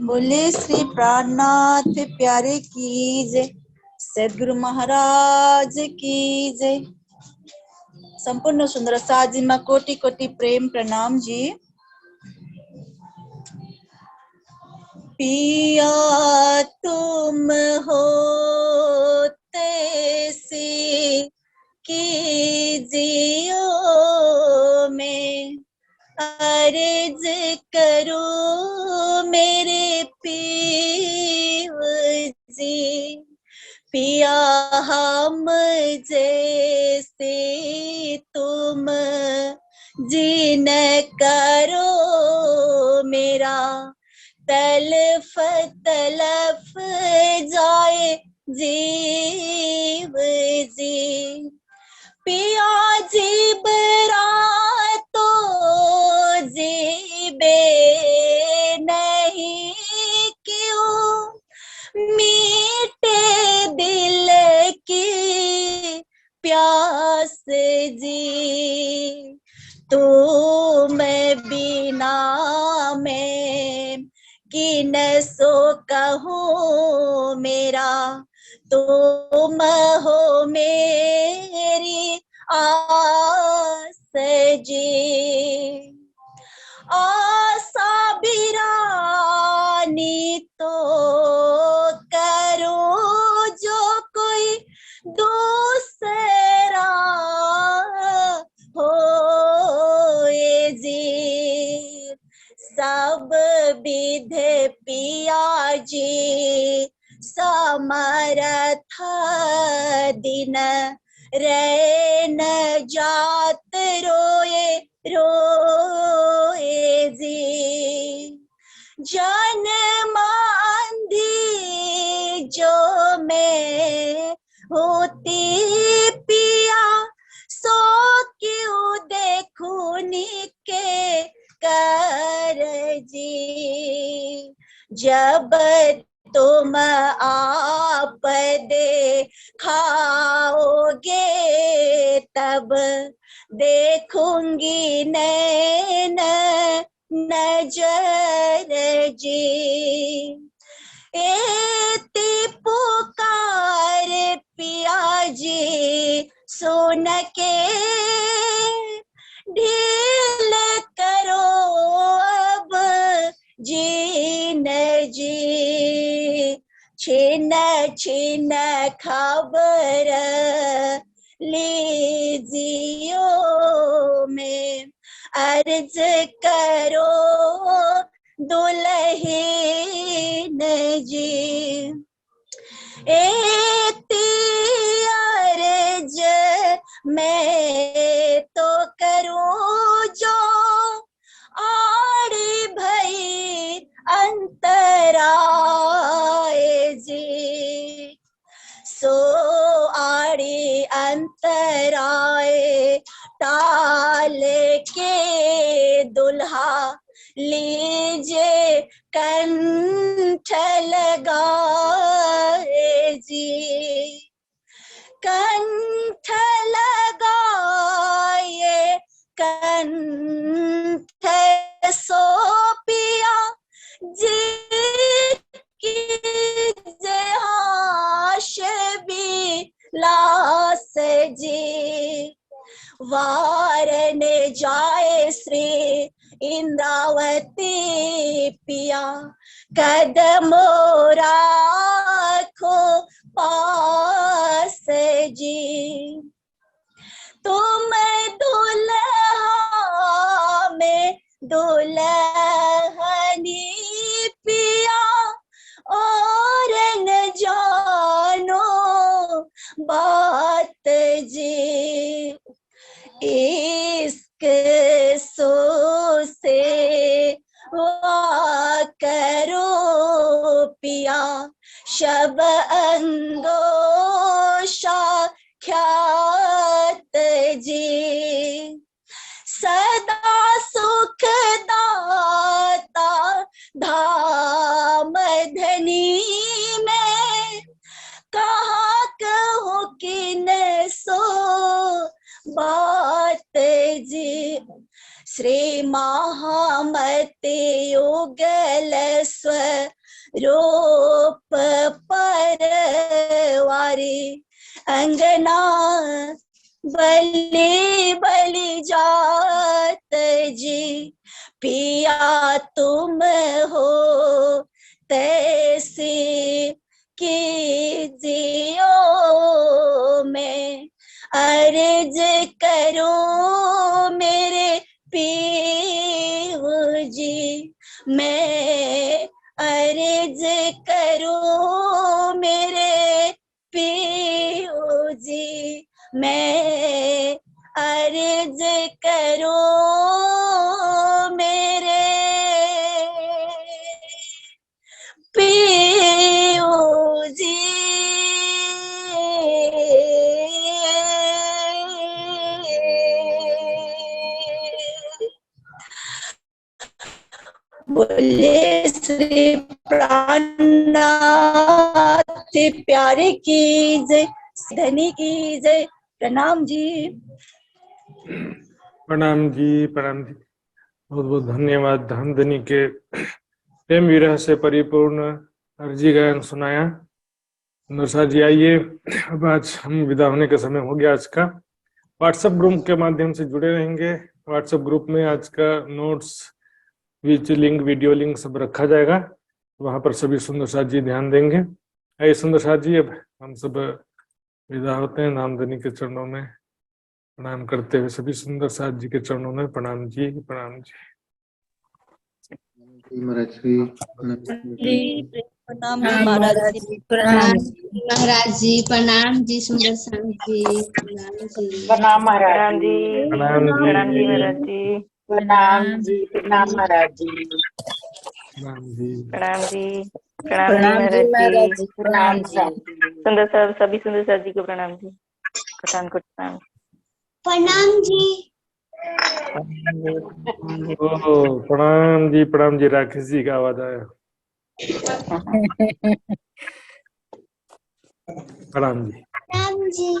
बोले श्री प्राणनाथ प्यारे की जय। सदगुरु महाराज की जय। संपूर्ण सुंदर साथ जी माँ कोटि कोटि प्रेम प्रणाम जी। पिया तुम होते सी कीजियो में अर्ज करो मेरे पीव जी। पिया हम जैसे तुम जिन करो मेरा तलफ तलफ जाए जीव जी। पिया जीबरा तो जीबे नहीं क्यों मीठे दिल की प्यास जी। तुम बिना मैं किन सो कहूँ मेरा तुम हो मेरी आस जी। आशा बिरानी तो करो जो कोई दूसरा हो जी। सब विधे पिया जी समर्थ दिन रैन जात रोए रोए जी। जन मांधी जो मैं होती पिया सो क्यों देखूं के कर जी। जब तुम आप दे खाओगे तब देखूंगी नैन नजर जी। एती पुकार पिया जी सुन के ढील करो अब जीन जी। छिन छिन खबर लीजियो में अर्ज करो दुल्हीन जी। एती अर्ज मैं तो करूं जो आड़ी भई अंतराए जी। सो आड़ी अंतराए टाल के दुल्हा लीजे कंठ लगाए जी। कंठ लगाए कंठ सो पिया जी की जहाश भी लास जी। वारन जाए श्री इंद्रावती पिया कदमों राखो पास जी। तुम दुल्हा में दुल्हनी पिया और न जानो बात जी। इश्क सो से वा करो पिया शब अंगोशा ख्यात जी। सदा सुख दाता धाम धनी में कहा कहूँ किन सो बात जी। श्री महामते युगल स्वरूप परवारी अंगना बलि बलि जात जी, पिया तुम हो तैसे कीजियो, मैं अर्ज करो मेरे पीहू जी, मैं अर्ज करो मेरे पीहू जी, मैं अर्ज करो मेरे पीहू जी। बोले श्री प्राणनाथ प्यारे की जय, धनी की जय। प्रणाम जी। प्रणाम जी, प्रणाम जी। बहुत बहुत धन्यवाद। धामधनी के प्रेम विरह से परिपूर्ण अर्जी गायन सुनाया। नरसा जी आइए, अब आज हम विदा होने का समय हो गया। आज का व्हाट्सएप ग्रुप के माध्यम से जुड़े रहेंगे। व्हाट्सएप ग्रुप में आज का नोट्स, विच लिंक, वीडियो लिंक सब रखा जाएगा, वहां पर सभी सुंदर साथ जी ध्यान देंगे। आइए सुंदर साथ जी, अब हम सब विदा होते हैं। धामधनी के चरणों में प्रणाम करते हुए सभी सुंदर साथ जी के चरणों में प्रणाम जी, प्रणाम जी। महाराज जी, प्रणाम जी महाराज जी। प्रणाम महाराज जी, प्रणाम जी सुंदर संत जी, प्रणाम जी। प्रणाम महाराज जी। प्रणाम प्रणाम जी जी, महाराज जी। प्रणाम जी। प्रणाम महाराज जी। प्रणाम जी। प्रणाम जी। प्रणाम जी महाराज जी। प्रणाम जी। सुंदर साहब, सभी सुंदर साहब जी को प्रणाम जी। कटान को प्रणाम। प्रणाम जी। ओ प्रणाम जी, प्रणाम जी। राकेश जी का आवाज आया। प्रणाम जी। प्रणाम जी।